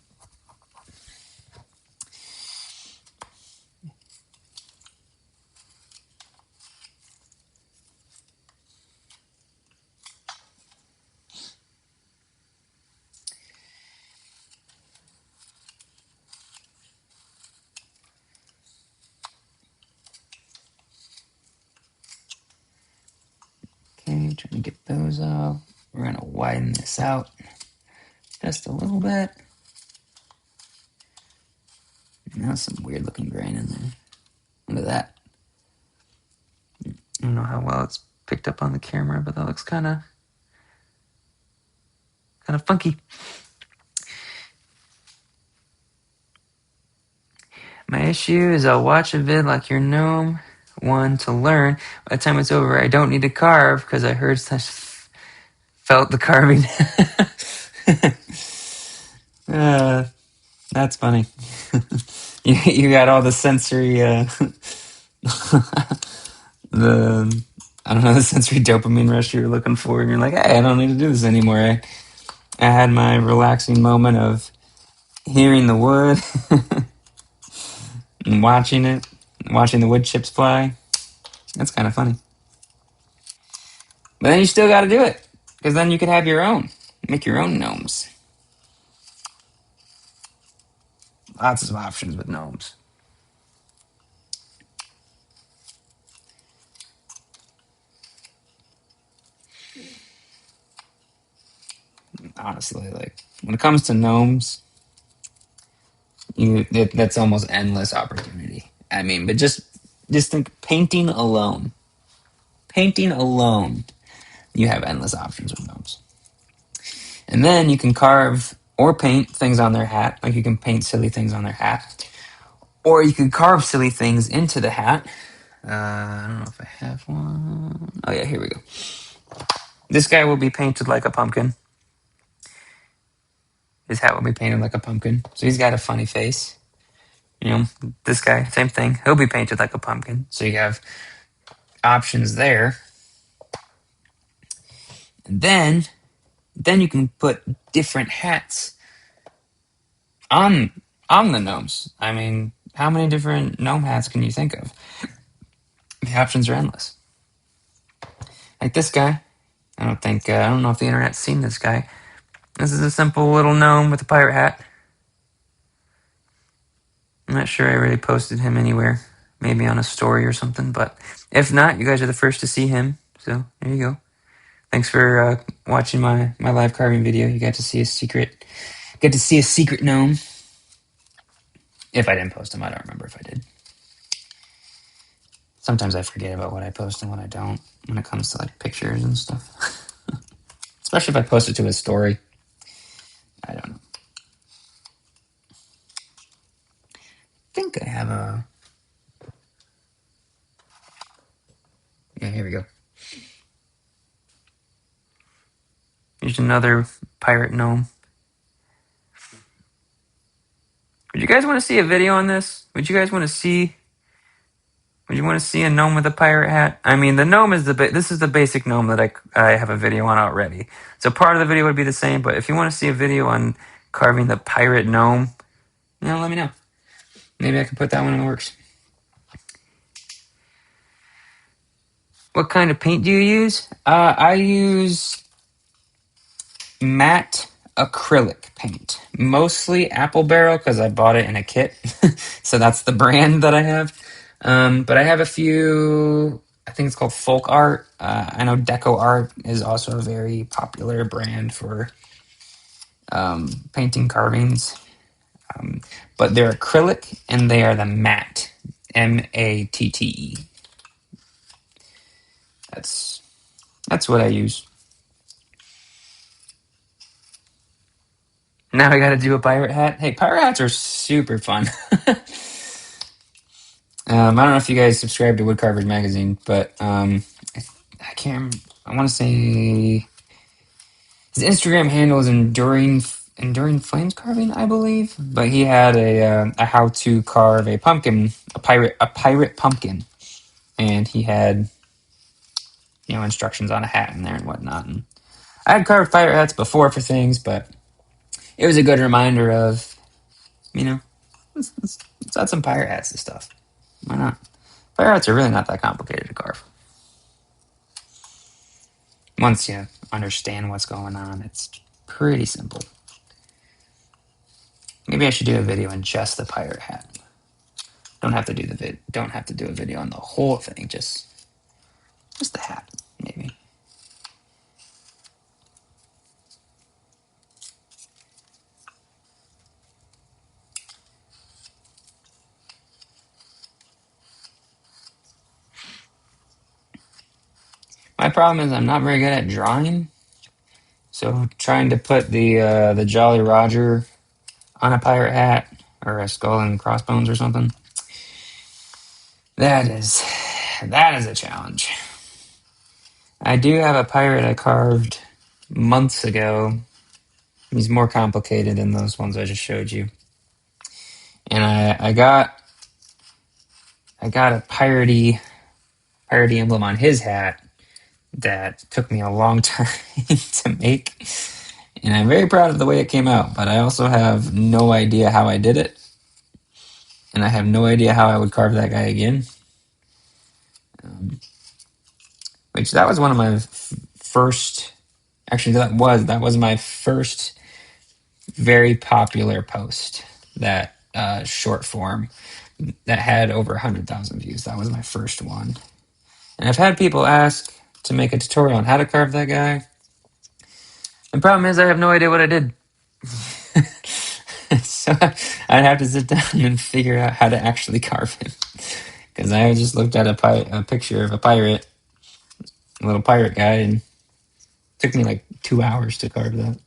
Okay, trying to get those off. We're going to widen this out just a little bit. Now some weird looking grain in there. Look at that. I don't know how well it's picked up on the camera, but that looks kind of funky. My issue is I'll watch a vid like your gnome one to learn. By the time it's over, I don't need to carve because I heard felt the carving. That's funny. you got all the sensory, the I don't know, the sensory dopamine rush you were looking for, and you're like, hey, I don't need to do this anymore. I had my relaxing moment of hearing the wood and watching the wood chips fly. That's kind of funny. But then you still got to do it, because then you could have your own, make your own gnomes. Lots of options with gnomes. Honestly, like when it comes to gnomes, that's almost endless opportunity. I mean, but just think painting alone, you have endless options with gnomes. And then you can carve or paint things on their hat. Like you can paint silly things on their hat, or you could carve silly things into the hat. I don't know if I have one. Oh yeah, here we go. This guy will be painted like a pumpkin. His hat will be painted like a pumpkin. So he's got a funny face. You know, this guy, same thing. He'll be painted like a pumpkin. So you have options there. And then you can put different hats on the gnomes. I mean, how many different gnome hats can you think of? The options are endless. Like this guy. I don't know if the internet's seen this guy. This is a simple little gnome with a pirate hat. I'm not sure I really posted him anywhere. Maybe on a story or something, but if not, you guys are the first to see him. So there you go. Thanks for watching my live carving video. You got to see a secret gnome. If I didn't post him, I don't remember if I did. Sometimes I forget about what I post and what I don't when it comes to like pictures and stuff. Especially if I post it to a story. I don't know. I think I have a... Yeah, here we go. Here's another pirate gnome. Would you guys want to see a video on this? Would you want to see a gnome with a pirate hat? I mean, the gnome is this is the basic gnome that I have a video on already. So part of the video would be the same, but if you want to see a video on carving the pirate gnome, let me know. Maybe I can put that one in the works. What kind of paint do you use? I use matte acrylic paint, mostly Apple Barrel because I bought it in a kit. So that's the brand that I have. But I have a few, I think it's called Folk Art. I know Deco Art is also a very popular brand for painting carvings. But they're acrylic and they are the matte, M-A-T-T-E. That's what I use. Now I got to do a pirate hat. Hey, pirate hats are super fun. I don't know if you guys subscribe to Woodcarvers Magazine, but I can't. I want to say his Instagram handle is Enduring Flames Carving, I believe. But he had a how to carve a pumpkin, a pirate pumpkin, and he had instructions on a hat in there and whatnot. And I had carved pirate hats before for things, but it was a good reminder of let's add some pirate hats and stuff. Why not? Pirate hats are really not that complicated to carve. Once you understand what's going on, it's pretty simple. Maybe I should do a video on just the pirate hat. Don't have to do a video on the whole thing, just the hat, maybe. My problem is I'm not very good at drawing, so trying to put the Jolly Roger on a pirate hat or a skull and crossbones or something, that is a challenge. I do have a pirate I carved months ago. He's more complicated than those ones I just showed you. And I got a piratey emblem on his hat that took me a long time to make. And I'm very proud of the way it came out, but I also have no idea how I did it. And I have no idea how I would carve that guy again. Which that was one of my first, actually that was my first very popular post, that short form that had over 100,000 views. That was my first one. And I've had people ask to make a tutorial on how to carve that guy. The problem is I have no idea what I did. So I'd have to sit down and figure out how to actually carve him. Because I just looked at a picture of a pirate, a little pirate guy, and it took me like 2 hours to carve that.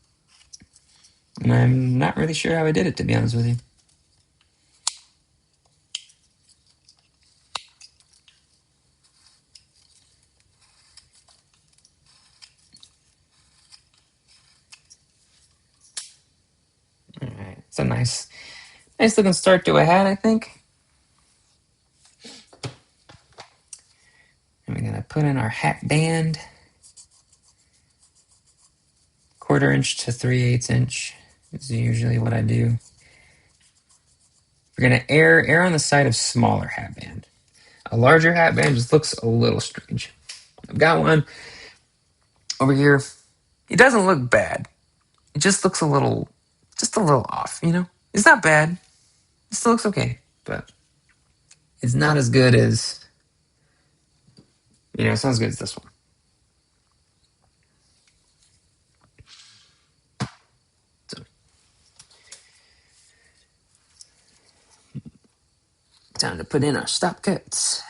And I'm not really sure how I did it, to be honest with you. All right, it's a nice looking start to a hat, I think. And we're gonna put in our hat band, 1/4 inch to 3/8 inch is usually what I do. We're gonna err on the side of smaller hat band. A larger hat band just looks a little strange. I've got one over here. It doesn't look bad. It just looks just a little off, you know? It's not bad. It still looks okay, but it's not as good as, it's not as good as this one. So, time to put in our stop cuts.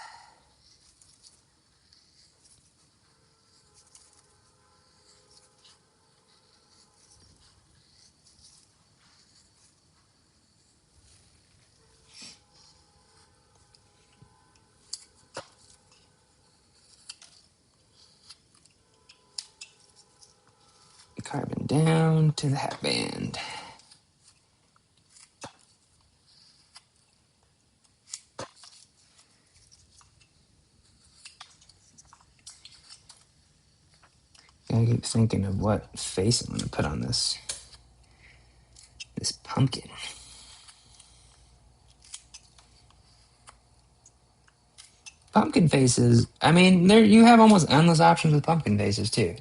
Carving down to the hat band. I keep thinking of what face I'm gonna put on this pumpkin. Pumpkin faces. I mean, there you have almost endless options with pumpkin faces too.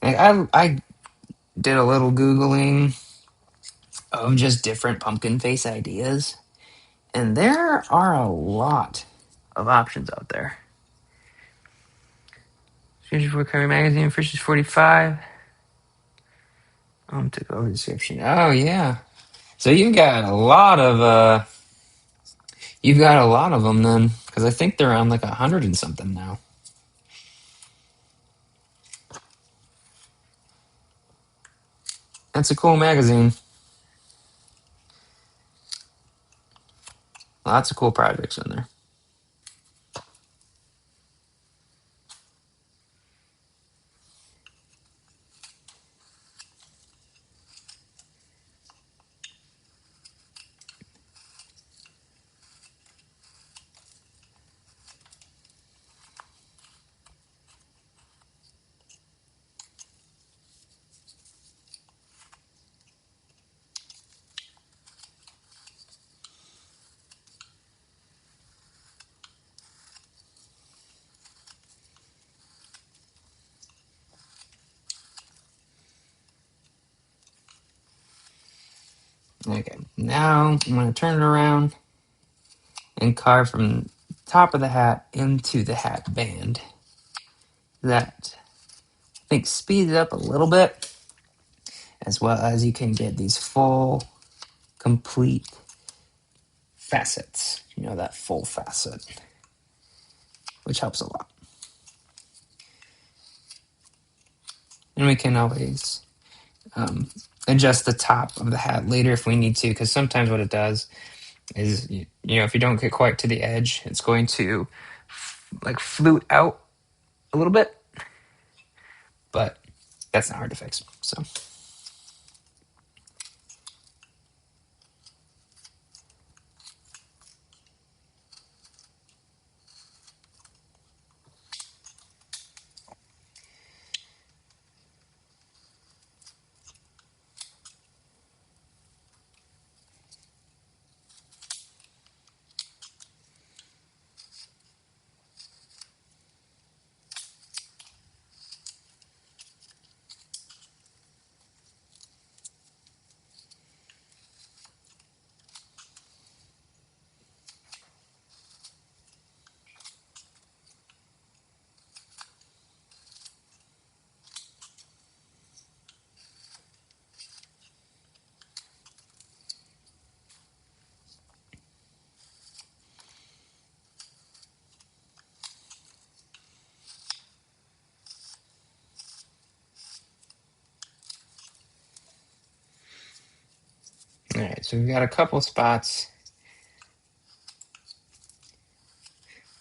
Like I did a little googling of just different pumpkin face ideas, and there are a lot of options out there. Search for Carvin magazine, Fishes 45. Took over description. Oh yeah. So you've got a lot of them then, because I think they're on like 100 and something now. That's a cool magazine. Lots of cool projects in there. Okay, now I'm going to turn it around and carve from top of the hat into the hat band. That, I think, speeds it up a little bit, as well as you can get these full, complete facets. That full facet, which helps a lot. And we can always adjust the top of the hat later if we need to, because sometimes what it does is, if you don't get quite to the edge, it's going to like flute out a little bit, but that's not hard to fix. So So we got a couple spots.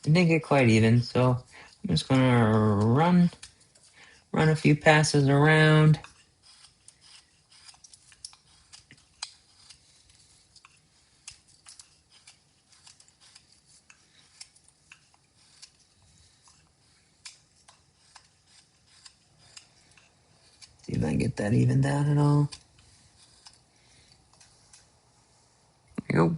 It didn't get quite even, so I'm just gonna run a few passes around. See if I can get that evened out at all. There you go.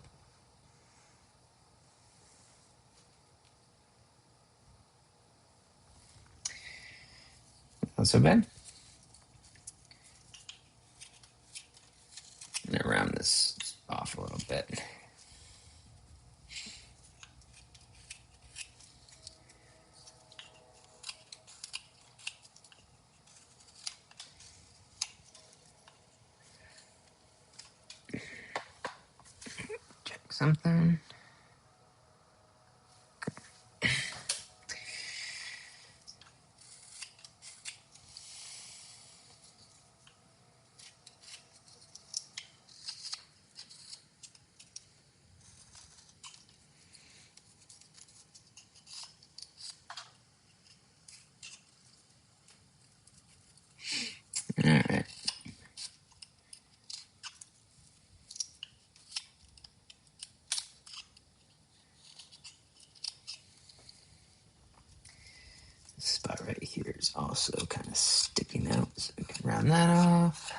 Not so bad. I'm gonna round this off a little bit. Check something. All right. This spot right here is also kind of sticking out, so we can round that off.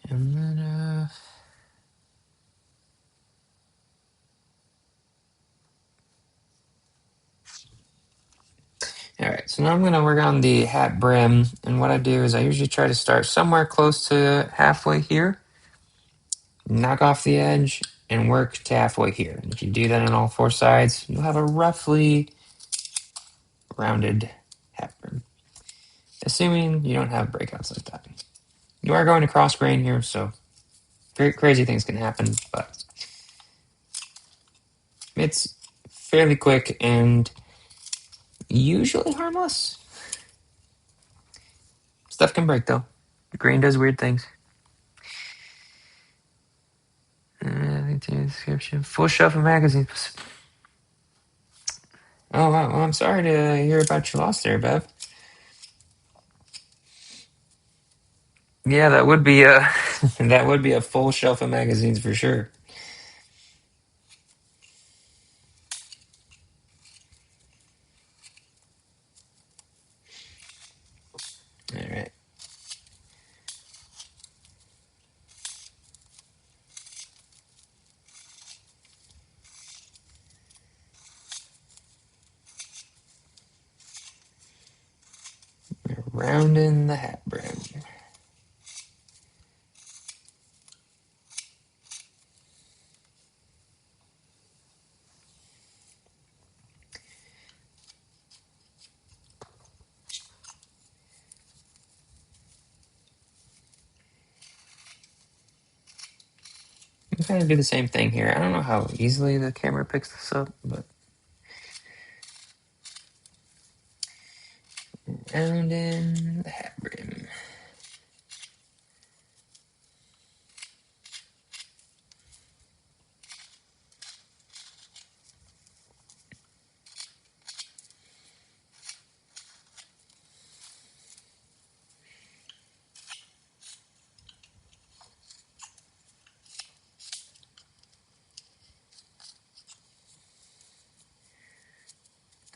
And then, all right, so now I'm gonna work on the hat brim, and what I do is I usually try to start somewhere close to halfway here, knock off the edge, and work to halfway here. And if you do that on all four sides, you'll have a roughly rounded hat brim, assuming you don't have breakouts like that. You are going to cross grain here, so crazy things can happen, but it's fairly quick and usually harmless. Stuff can break though. The grain does weird things. I think the description. Full shelf of magazines. Oh wow. Well, I'm sorry to hear about your loss there, Bev. Yeah, that would be a that would be a full shelf of magazines for sure. All right. We're rounding the hat brim. I'm kind of do the same thing here. I don't know how easily the camera picks this up, but rounding the hat brim.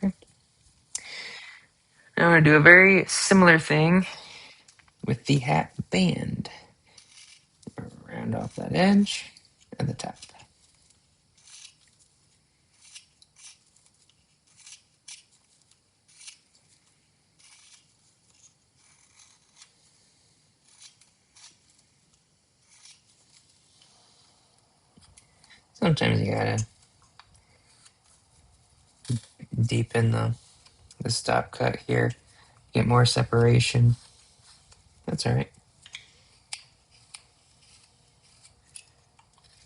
Okay. Now I'm going to do a very similar thing with the hat band. Round off that edge at the top. Sometimes you gotta deepen the stop cut here, get more separation. That's all right.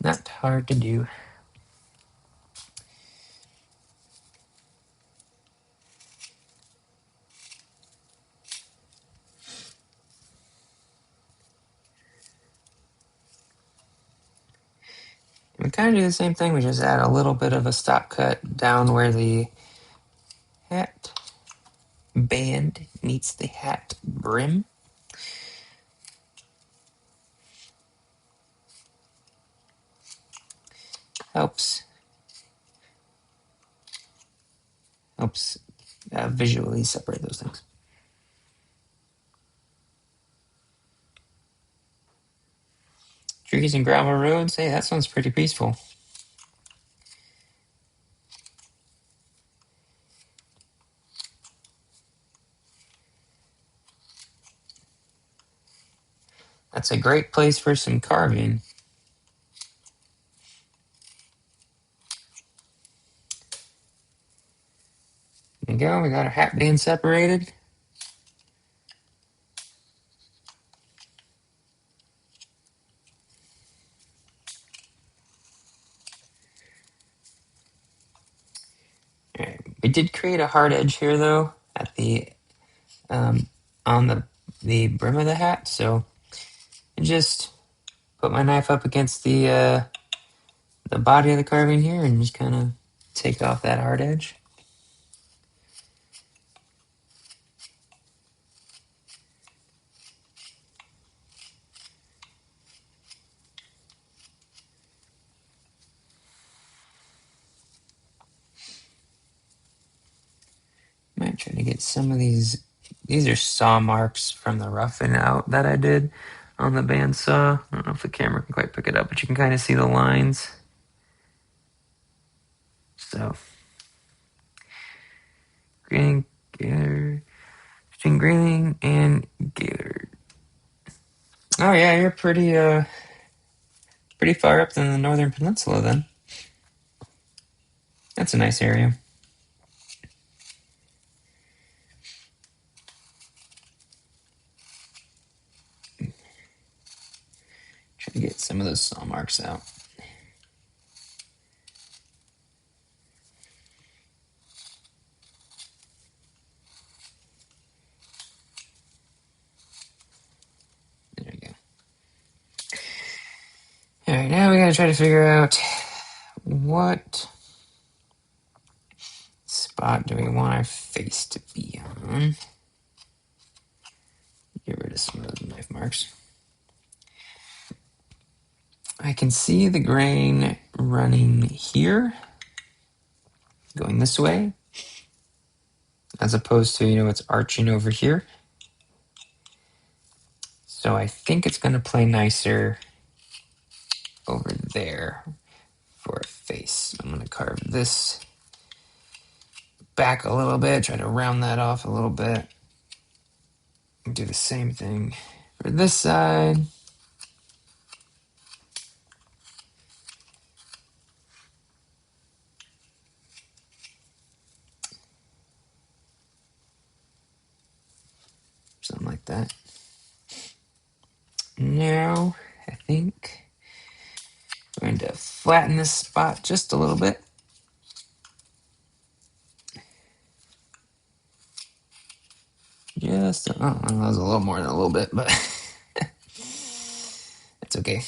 Not hard to do. kind of do the same thing. We just add a little bit of a stop cut down where the hat band meets the hat brim. Helps visually separate those things. Trees and gravel roads. Hey, that sounds pretty peaceful. That's a great place for some carving. There you go. We got our hat band separated. All right. We did create a hard edge here, though, at the on the brim of the hat. So I just put my knife up against the body of the carving here and just kind of take off that hard edge. Might try to get some of these. These are saw marks from the roughing out that I did on the bandsaw. I don't know if the camera can quite pick it up, but you can kind of see the lines. So, between Greening and Gaylord. Oh yeah, you're pretty far up in the northern peninsula then. That's a nice area. Try to get some of those saw marks out. There you go. All right, now we gotta try to figure out what spot do we want our face to be on. Get rid of some of those knife marks. I can see the grain running here, going this way, as opposed to, it's arching over here. So I think it's going to play nicer over there for a face. I'm going to carve this back a little bit, try to round that off a little bit. Do the same thing for this side. Something like that. Now, I think I'm going to flatten this spot just a little bit. That was a little more than a little bit, but it's okay.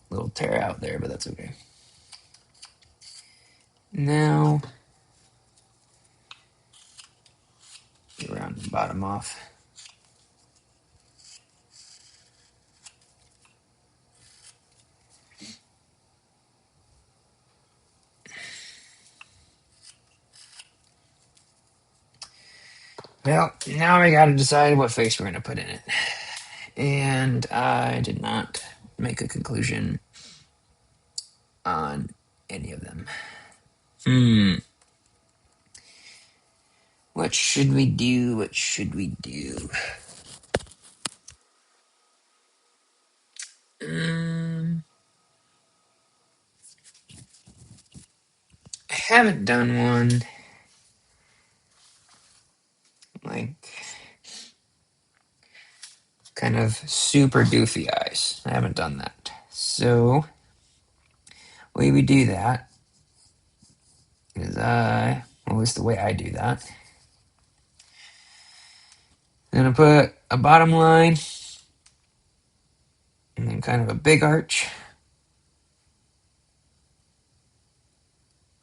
A little tear out there, but that's okay. Now, round the bottom off. Well, now we gotta decide what face we're gonna put in it. And I did not make a conclusion on any of them. What should we do? What should we do? I haven't done one like kind of super doofy eyes. I haven't done that. So, the way we do that is at least the way I do that, I'm gonna put a bottom line and then then kind of a big arch,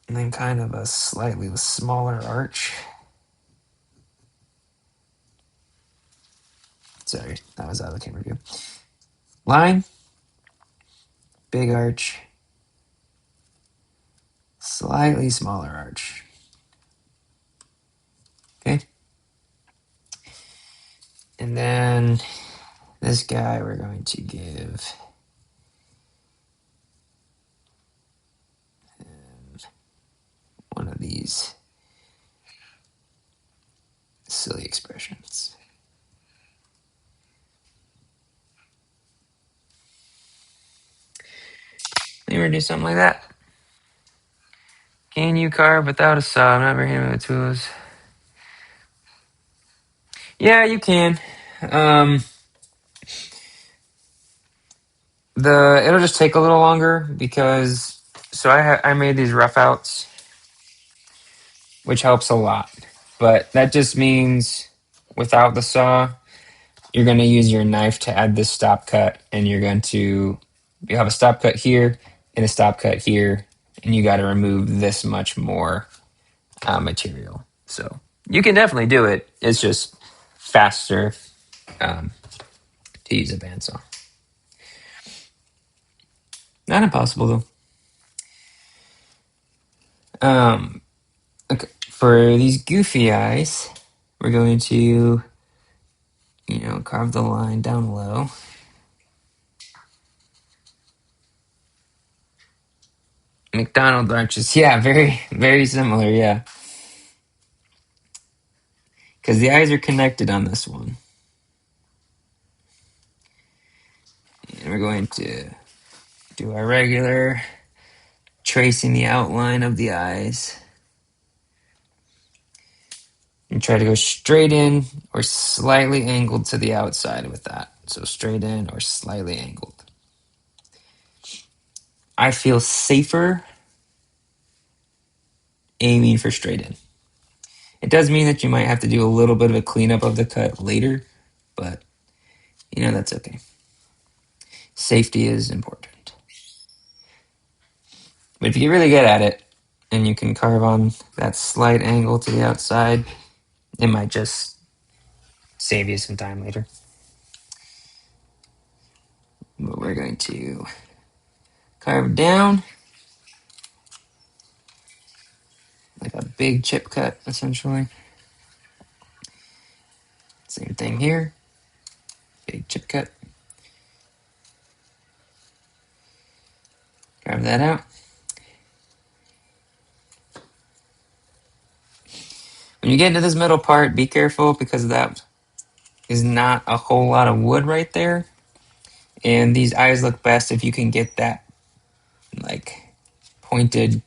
and then kind of a slightly smaller arch. Sorry, that was out of the camera view. Line, big arch, slightly smaller arch. Okay. And then this guy we're going to give one of these silly expressions. You ever do something like that? Can you carve without a saw? I'm not very handy with tools. Yeah, you can. Um, it'll just take a little longer because I made these rough outs, which helps a lot. But that just means without the saw, you're going to use your knife to add this stop cut, and you have a stop cut here and a stop cut here, and you got to remove this much more material. So you can definitely do it. It's just faster um, to use a bandsaw. Not impossible though. Okay, for these goofy eyes, we're going to, carve the line down low. McDonald arches, yeah, very, very similar, yeah. Because the eyes are connected on this one. And we're going to do our regular tracing the outline of the eyes. And try to go straight in or slightly angled to the outside with that. So straight in or slightly angled. I feel safer aiming for straight in. It does mean that you might have to do a little bit of a cleanup of the cut later, but that's okay. Safety is important. But if you get really good at it and you can carve on that slight angle to the outside, it might just save you some time later. But we're going to carve down like a big chip cut, essentially. Same thing here. Big chip cut. Carve that out. When you get into this middle part, be careful because that is not a whole lot of wood right there. And these eyes look best if you can get that like pointed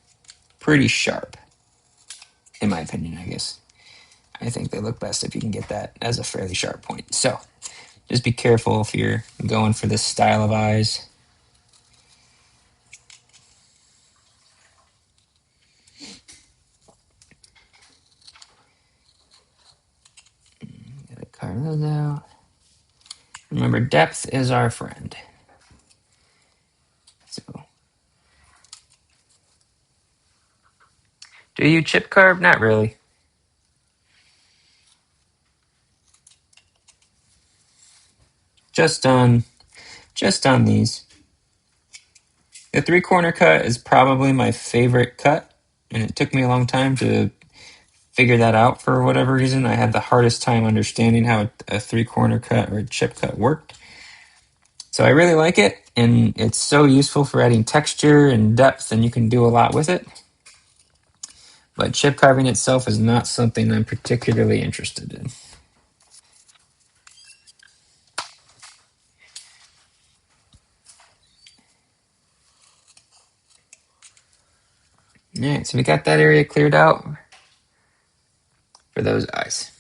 pretty sharp, in my opinion, I guess. I think they look best if you can get that as a fairly sharp point. So just be careful if you're going for this style of eyes. Gotta carve those out. Remember, depth is our friend. So, do you chip carve? Not really. Just on these. The 3-corner cut is probably my favorite cut, and it took me a long time to figure that out for whatever reason. I had the hardest time understanding how a 3-corner cut or a chip cut worked. So I really like it, and it's so useful for adding texture and depth, and you can do a lot with it. But chip carving itself is not something I'm particularly interested in. All right, so we got that area cleared out for those eyes.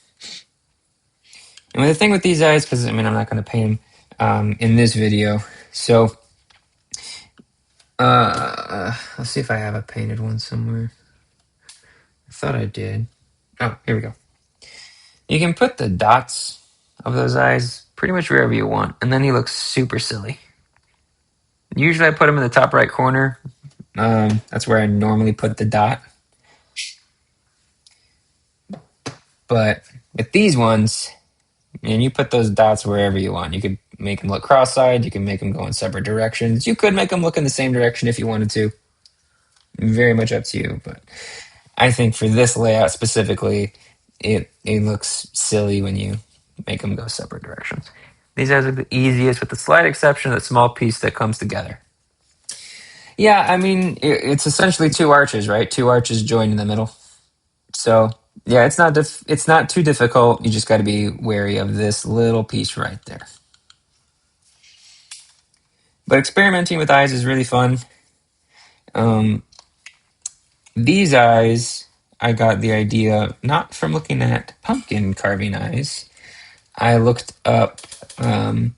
And the thing with these eyes, because I'm not going to paint them in this video, so let's see if I have a painted one somewhere. I thought I did. Oh, here we go. You can put the dots of those eyes pretty much wherever you want, and then he looks super silly. Usually I put them in the top right corner. That's where I normally put the dot. But with these ones, and you put those dots wherever you want. You could make them look cross-eyed. You can make them go in separate directions. You could make them look in the same direction if you wanted to. Very much up to you. But I think for this layout specifically, it looks silly when you make them go separate directions. These guys are the easiest, with the slight exception of the small piece that comes together. Yeah, I mean, it's essentially two arches, right? Two arches joined in the middle. So yeah, it's not too difficult. You just got to be wary of this little piece right there. But experimenting with eyes is really fun. Um, these eyes, I got the idea not from looking at pumpkin carving eyes. I looked up, or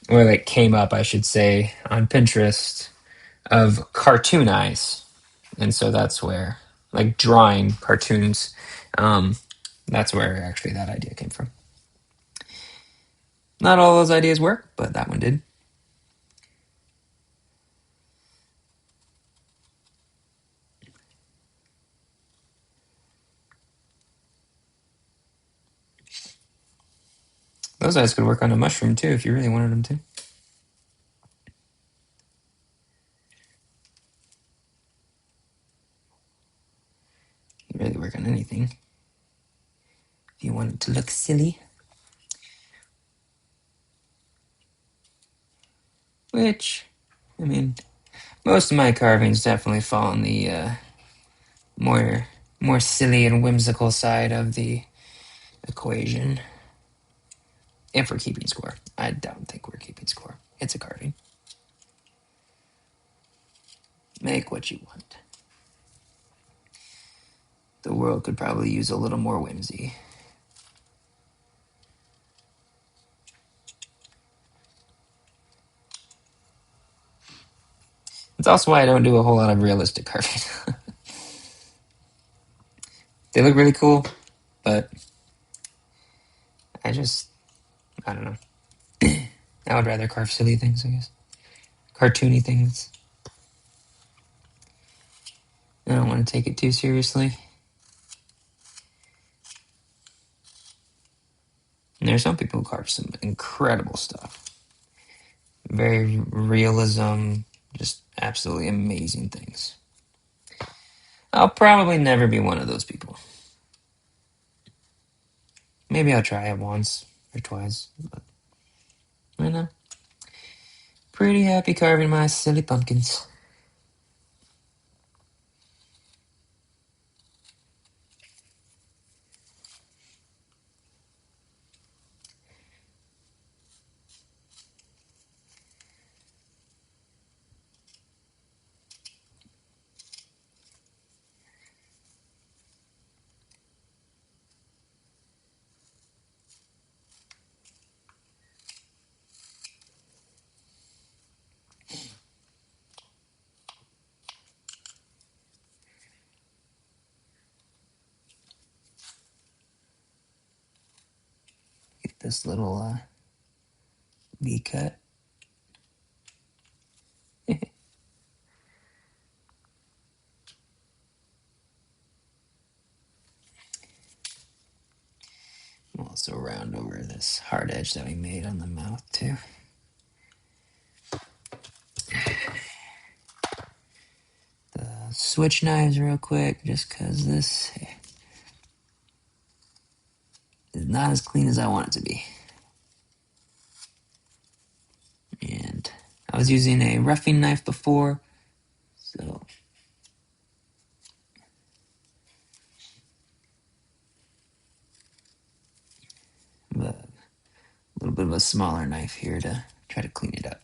like came up, I should say, on Pinterest of cartoon eyes, and so that's where, like drawing cartoons, um, that's where actually that idea came from. Not all those ideas work, but that one did. Those eyes could work on a mushroom too if you really wanted them to. You really work on anything if you want it to look silly. Which, I mean, most of my carvings definitely fall on the more more silly and whimsical side of the equation. If we're keeping score, I don't think we're keeping score. It's a carving. Make what you want. The world could probably use a little more whimsy. It's also why I don't do a whole lot of realistic carving. They look really cool, but I don't know. I would rather carve silly things, I guess. Cartoony things. I don't want to take it too seriously. And there are some people who carve some incredible stuff. Very realism, just absolutely amazing things. I'll probably never be one of those people. Maybe I'll try it once or twice, but I know. Pretty happy carving my silly pumpkins. Get this little V cut. We'll also round over this hard edge that we made on the mouth too. The switch knives real quick, just because this is not as clean as I want it to be. And I was using a roughing knife before, so a little bit of a smaller knife here to try to clean it up.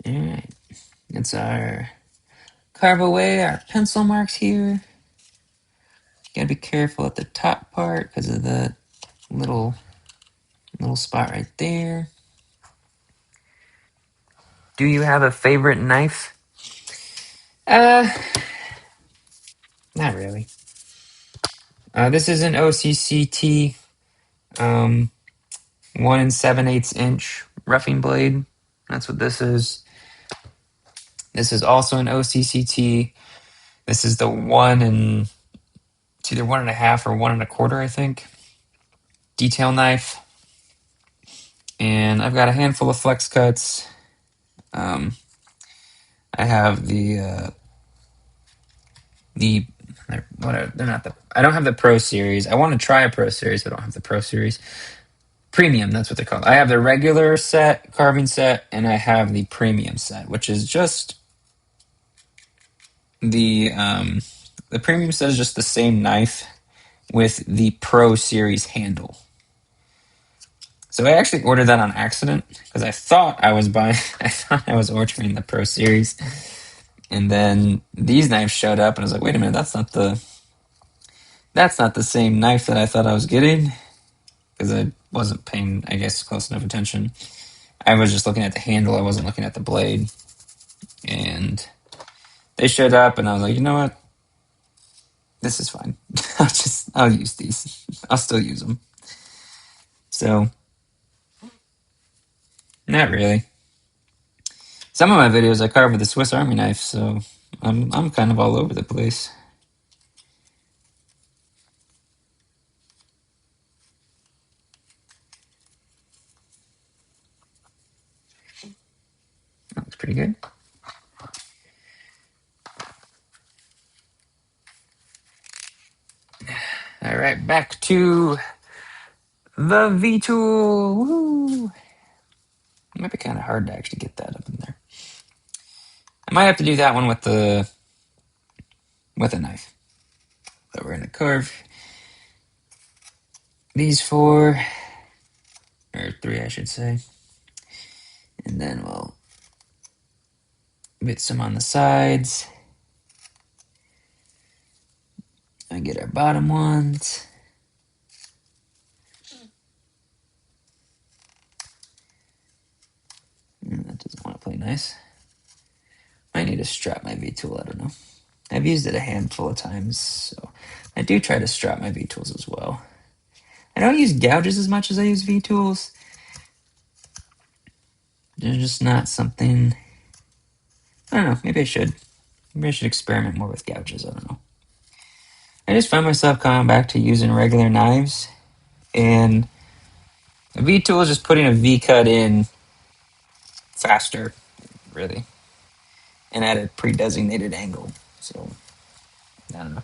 All right. It's our carve away our pencil marks here. Gotta be careful at the top part because of the little spot right there. Do you have a favorite knife? Not really. This is an OCCT 1 7/8 inch roughing blade. That's what this is. This is also an OCCT. This is the it's either 1.5 or 1 1/4, I think. Detail knife. And I've got a handful of flex cuts. I have they're not I don't have the Pro Series. I want to try a Pro Series, but I don't have the Pro Series. Premium, that's what they're called. I have the regular set, carving set, and I have the premium set, which is just the premium set is just the same knife with the Pro Series handle. So I actually ordered that on accident because I thought I was ordering the Pro Series, and then these knives showed up, and I was like, wait a minute, that's not the same knife that I thought I was getting, because I wasn't paying, I guess, close enough attention. I was just looking at the handle. I wasn't looking at the blade. And they showed up, and I was like, you know what? This is fine. I'll use these. I'll still use them. So, not really. Some of my videos I carve with a Swiss Army knife, so I'm kind of all over the place. That looks pretty good. All right, back to the V-tool. Woo! It might be kind of hard to actually get that up in there. I might have to do that one with a knife. But we're gonna carve these 4, or 3, I should say, and then we'll get some on the sides and get our bottom ones. That doesn't want to play nice. I need to strap my V-tool, I don't know. I've used it a handful of times, so I do try to strap my V-tools as well. I don't use gouges as much as I use V-tools. They're just not something... I don't know, maybe I should. Maybe I should experiment more with gouges, I don't know. I just find myself coming back to using regular knives, and a V-tool is just putting a V-cut in faster, really, and at a pre-designated angle, so I don't know.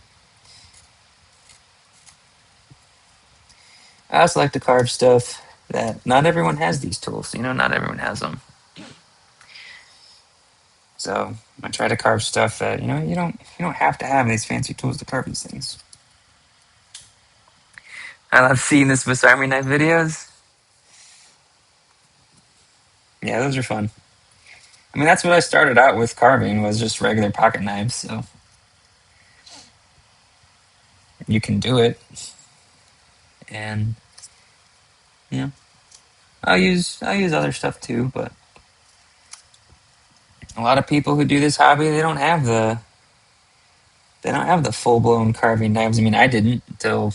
I also like to carve stuff that not everyone has these tools. Not everyone has them. So I try to carve stuff that you don't have to have these fancy tools to carve these things. I love seeing the Swiss Army knife videos. Yeah, those are fun. I mean, that's what I started out with carving, was just regular pocket knives. So you can do it, and yeah, I'll use other stuff too. But a lot of people who do this hobby, they don't have the full blown carving knives. I mean, I didn't until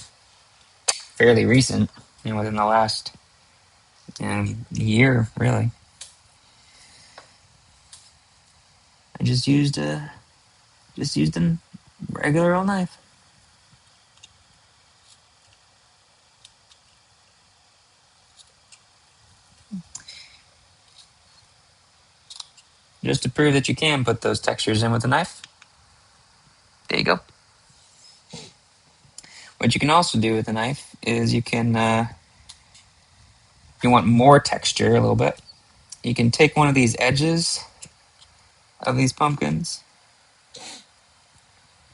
fairly recent, within the last year, really. I just used a regular old knife. Just to prove that you can put those textures in with a knife. There you go. What you can also do with a knife is you can, if you want more texture a little bit, you can take one of these edges of these pumpkins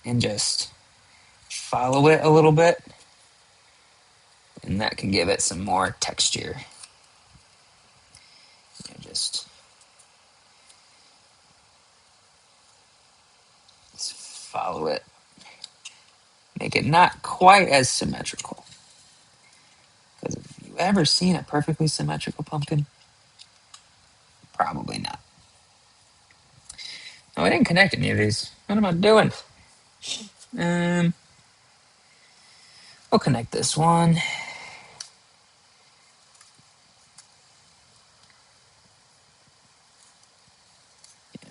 and just follow it a little bit, and that can give it some more texture. Just follow it. Make it not quite as symmetrical. Because have you ever seen a perfectly symmetrical pumpkin? Probably not. Oh, I didn't connect any of these. What am I doing? Um, we'll connect this one.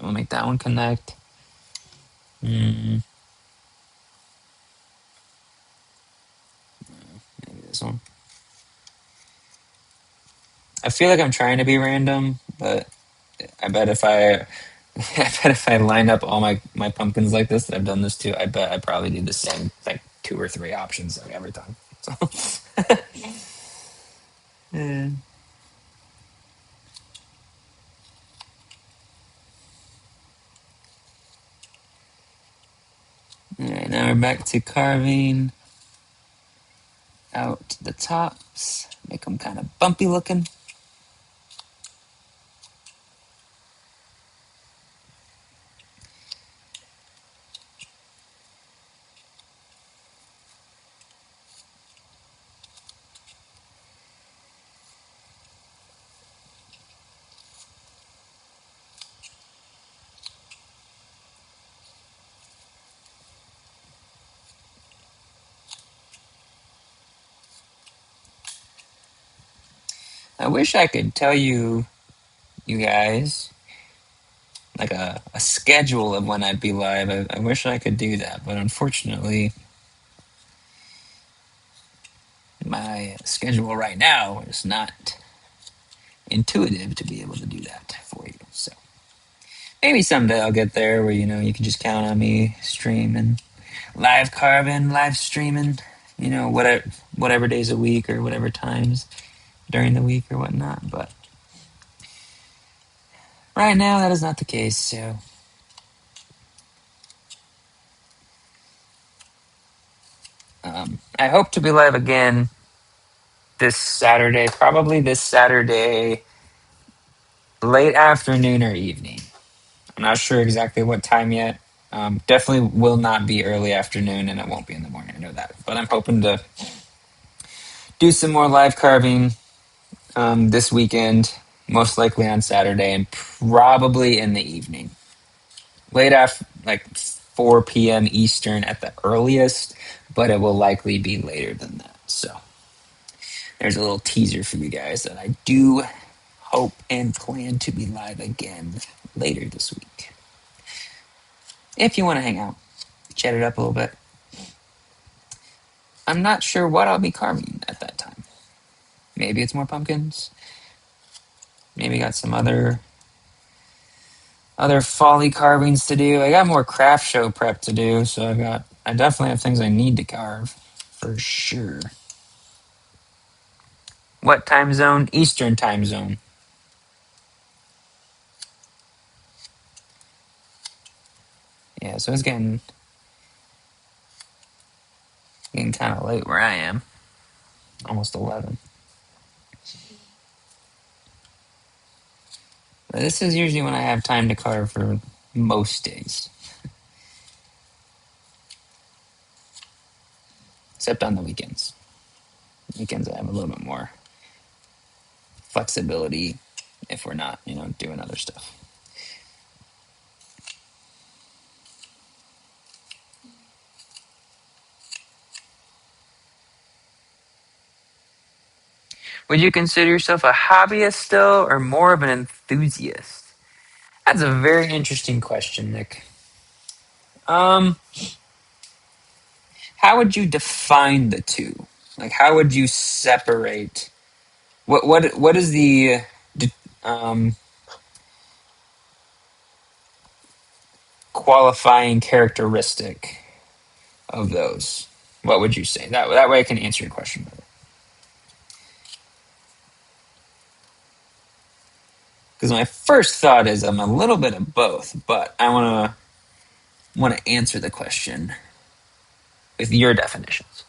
We'll make that one connect. Maybe this one. I feel like I'm trying to be random, but I bet if I line up all my pumpkins like this that I've done this to, I bet I probably do the same like 2 or 3 options like every time. So yeah. All right, now we're back to carving out the tops. Make them kind of bumpy looking. I wish I could tell you guys like a schedule of when I'd be live. I wish I could do that, but unfortunately, my schedule right now is not intuitive to be able to do that for you. So maybe someday I'll get there where you can just count on me streaming, live carving, live streaming. Whatever days a week or whatever times during the week or whatnot. But right now, that is not the case. So I hope to be live again this Saturday, probably this Saturday, late afternoon or evening. I'm not sure exactly what time yet. Definitely will not be early afternoon, and it won't be in the morning. I know that, but I'm hoping to do some more live carving this weekend, most likely on Saturday, and probably in the evening, late after like 4 p.m. Eastern at the earliest, but it will likely be later than that. So there's a little teaser for you guys that I do hope and plan to be live again later this week. If you want to hang out, chat it up a little bit. I'm not sure what I'll be carving at that time. Maybe it's more pumpkins. Maybe got some other folly carvings to do. I got more craft show prep to do, so I definitely have things I need to carve for sure. What time zone? Eastern time zone. Yeah, so it's getting kind of late where I am. Almost 11. But this is usually when I have time to carve for most days, except on the weekends. Weekends I have a little bit more flexibility if we're not, doing other stuff. Would you consider yourself a hobbyist still or more of an enthusiast? That's a very interesting question, Nick. Um, how would you define the two? Like, how would you separate? What is the um, qualifying characteristic of those? What would you say? That way I can answer your question better. Because my first thought is I'm a little bit of both, but I want to answer the question with your definitions.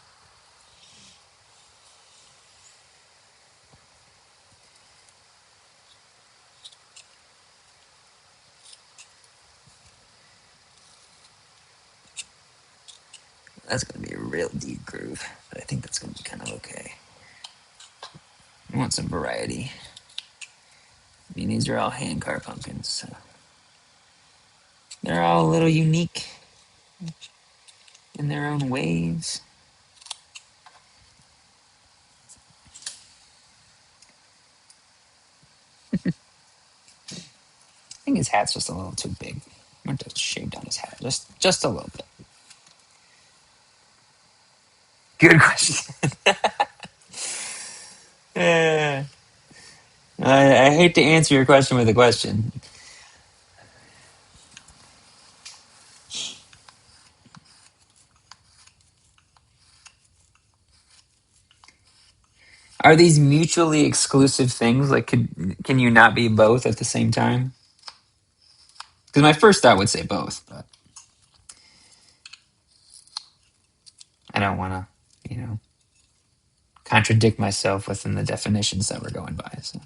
That's going to be a real deep groove, but I think that's going to be kind of okay. I want some variety. I mean, these are all hand-carved pumpkins, so they're all a little unique in their own ways. I think his hat's just a little too big. I'm going to shave down his hat just a little bit. Good question. Uh, I hate to answer your question with a question. Are these mutually exclusive things? Like, can you not be both at the same time? Because my first thought would say both, but I don't want to, contradict myself within the definitions that we're going by. So.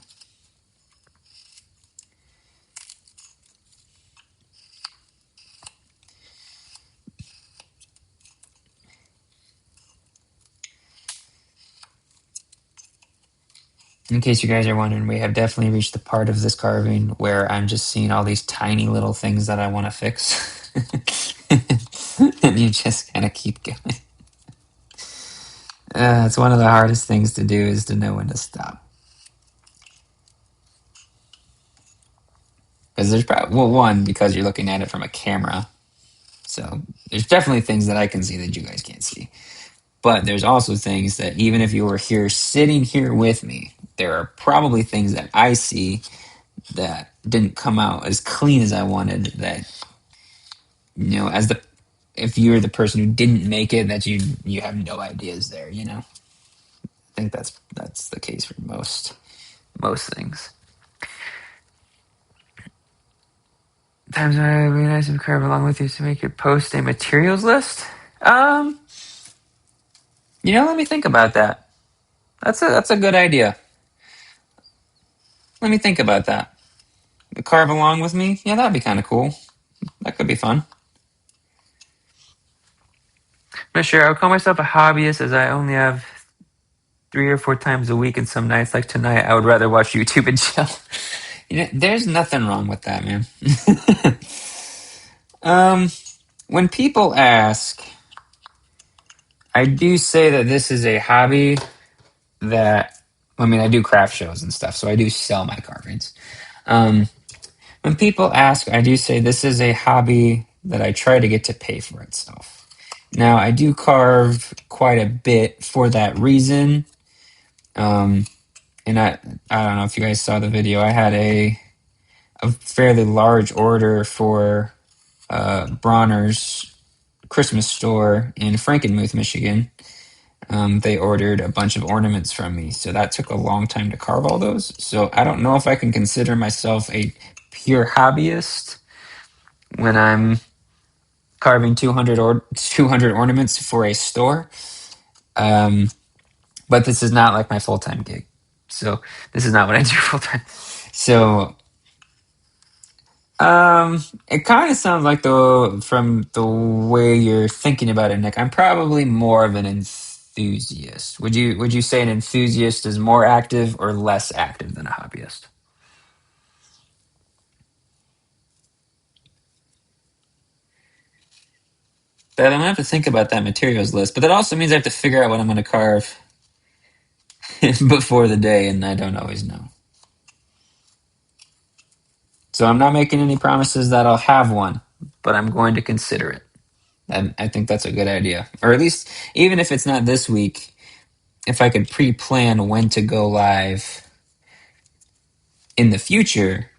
In case you guys are wondering, we have definitely reached the part of this carving where I'm just seeing all these tiny little things that I want to fix. And you just kind of keep going. It's one of the hardest things to do is to know when to stop. Because there's probably, well, one, because you're looking at it from a camera. So there's definitely things that I can see that you guys can't see. But there's also things that even if you were here sitting here with me, there are probably things that I see that didn't come out as clean as I wanted, that, as the if you're the person who didn't make it, that you have no ideas there. I think that's the case for most things. Times it would be nice if you carve along with you to make your post a materials list. Let me think about that. That's a good idea. Let me think about that. Carve along with me? Yeah, that'd be kind of cool. That could be fun. I'm not sure. I would call myself a hobbyist as I only have 3 or 4 times a week, and some nights like tonight, I would rather watch YouTube and chill. There's nothing wrong with that, man. When people ask, I do say that this is a hobby that, I do craft shows and stuff, so I do sell my carvings. When people ask, I do say this is a hobby that I try to get to pay for itself. Now, I do carve quite a bit for that reason. And I don't know if you guys saw the video. I had a fairly large order for Bronner's Christmas store in Frankenmuth, Michigan. They ordered a bunch of ornaments from me, so that took a long time to carve all those. So I don't know if I can consider myself a pure hobbyist when I'm carving 200 ornaments for a store. But this is not like my full-time gig. So this is not what I do full-time. So it kind of sounds like from the way you're thinking about it, Nick, I'm probably more of an enthusiast. Would you say an enthusiast is more active or less active than a hobbyist? But I'm gonna have to think about that materials list. But that also means I have to figure out what I'm gonna carve before the day, and I don't always know. So I'm not making any promises that I'll have one, but I'm going to consider it. And I think that's a good idea. Or at least, even if it's not this week, if I could pre-plan when to go live in the future,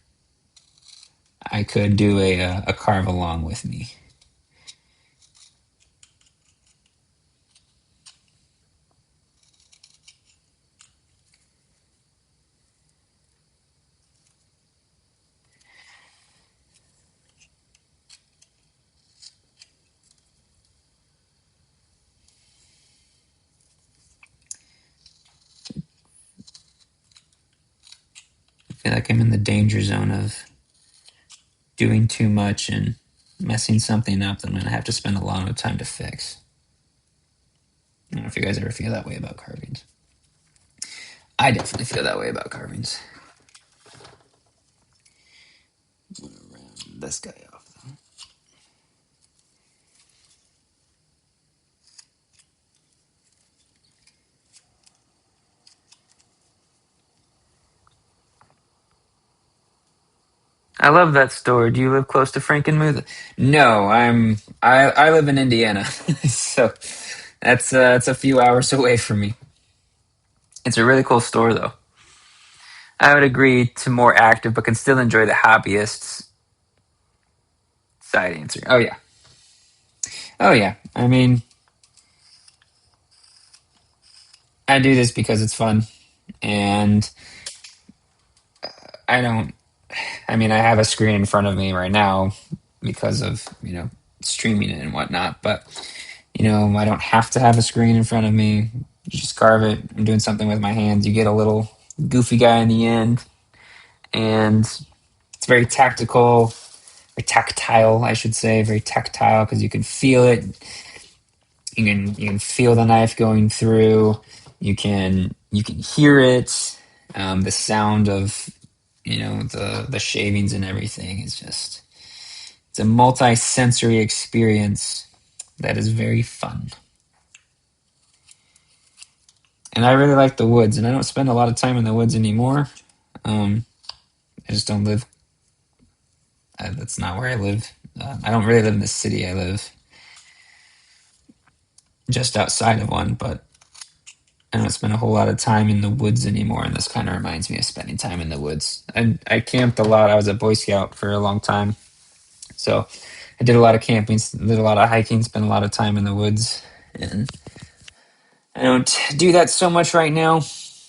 I could do a carve along with me. I feel like I'm in the danger zone of doing too much and messing something up that I'm going to have to spend a lot of time to fix. I don't know if you guys ever feel that way about carvings. I definitely feel that way about carvings. Round this guy off. I love that store. Do you live close to Frankenmuth? No, I live in Indiana, so that's a few hours away from me. It's a really cool store, though. I would agree to more active, but can still enjoy the hobbyists side answer. Oh yeah, oh yeah. I mean, I do this because it's fun, and I don't. I mean, I have a screen in front of me right now because of streaming it and whatnot, but I don't have to have a screen in front of me. You just carve it. I'm doing something with my hands. You get a little goofy guy in the end, and it's very tactical, very tactile, I should say, very tactile because you can feel it. You can feel the knife going through. You can hear it. The sound of the shavings and everything is just it's a multi-sensory experience that is very fun. And I really like the woods, and I don't spend a lot of time in the woods anymore. Um, I just don't live. That's not where I live. I don't really live in the city. I live just outside of one, but I don't spend a whole lot of time in the woods anymore. And this kind of reminds me of spending time in the woods. I camped a lot. I was a Boy Scout for a long time, so I did a lot of camping, did a lot of hiking, spent a lot of time in the woods, and I don't do that so much right now.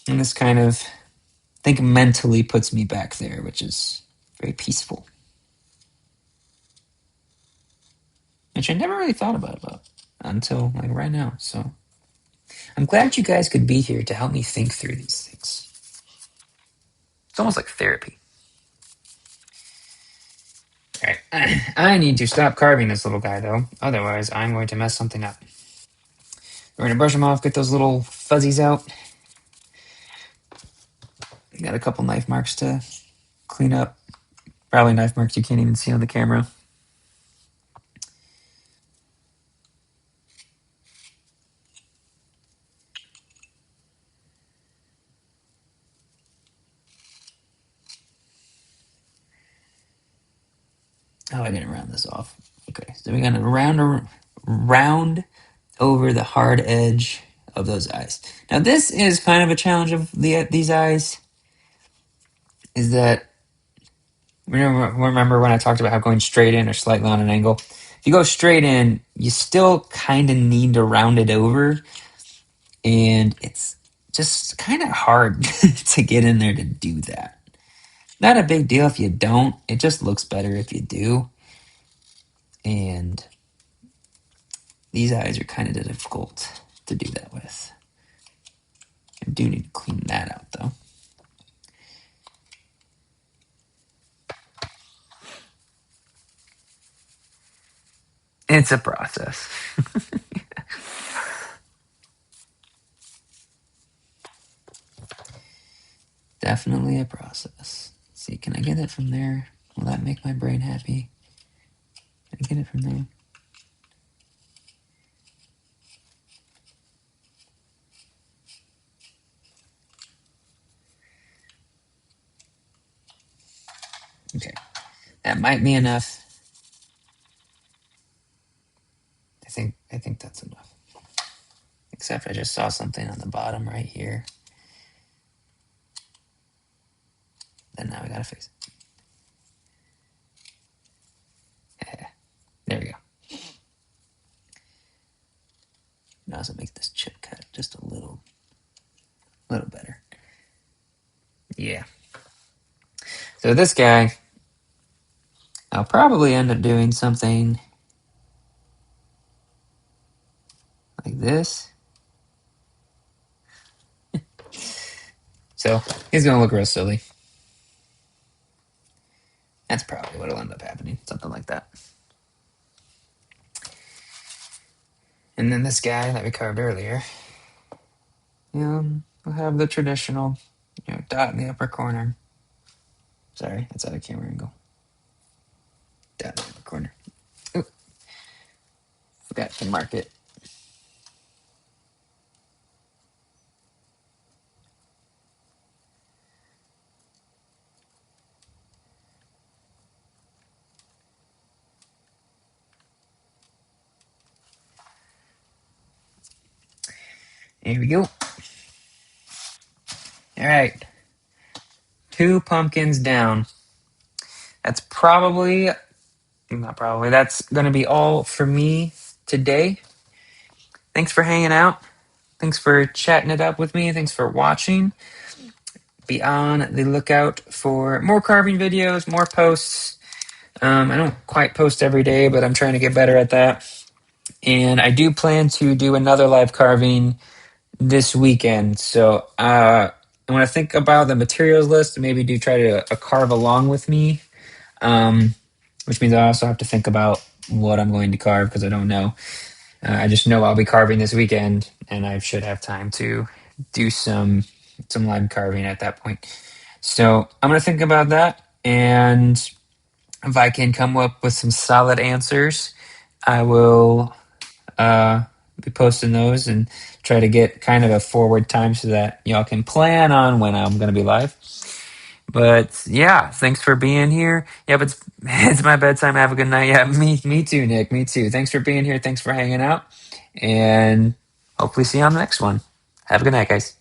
And this kind of, I think, mentally puts me back there, which is very peaceful. Which I never really thought about until like right now. So I'm glad you guys could be here to help me think through these things. It's almost like therapy. All right, I need to stop carving this little guy though, otherwise I'm going to mess something up. We're gonna brush them off, get those little fuzzies out. Got a couple knife marks to clean up. Probably knife marks you can't even see on the camera. Oh, I didn't round this off. Okay, so we're gonna round over the hard edge of those eyes. Now this is kind of a challenge of these eyes. Is that remember when I talked about how going straight in or slightly on an angle? If you go straight in, you still kind of need to round it over, and it's just kind of hard to get in there to do that. Not a big deal if you don't. It just looks better if you do. And these eyes are kind of difficult to do that with. I do need to clean that out though. It's a process. Definitely a process. Let's see, can I get it from there? Will that make my brain happy? Can I get it from there? Okay, that might be enough. I think that's enough. Except I just saw something on the bottom right here. Then now we gotta fix it. Yeah, there we go. Now also make this chip cut just a little better. Yeah. So this guy, I'll probably end up doing something like this. So he's gonna look real silly. That's probably what'll end up happening. Something like that. And then this guy that we carved earlier, we'll have the traditional, dot in the upper corner. Sorry, that's out of camera angle. Dot in the upper corner. Oop, forgot to mark it. Here we go. All right. 2 pumpkins down. That's that's going to be all for me today. Thanks for hanging out. Thanks for chatting it up with me. Thanks for watching. Be on the lookout for more carving videos, more posts. I don't quite post every day, but I'm trying to get better at that. And I do plan to do another live carving this weekend. So when I think about the materials list, maybe do try to carve along with me, which means I also have to think about what I'm going to carve because I don't know. I just know I'll be carving this weekend, and I should have time to do some live carving at that point. So I'm going to think about that, and if I can come up with some solid answers, I will be posting those and try to get kind of a forward time so that y'all can plan on when I'm going to be live. But yeah, thanks for being here. Yeah, but it's my bedtime. Have a good night. Yeah, me too, Nick. Me too. Thanks for being here. Thanks for hanging out. And hopefully see you on the next one. Have a good night, guys.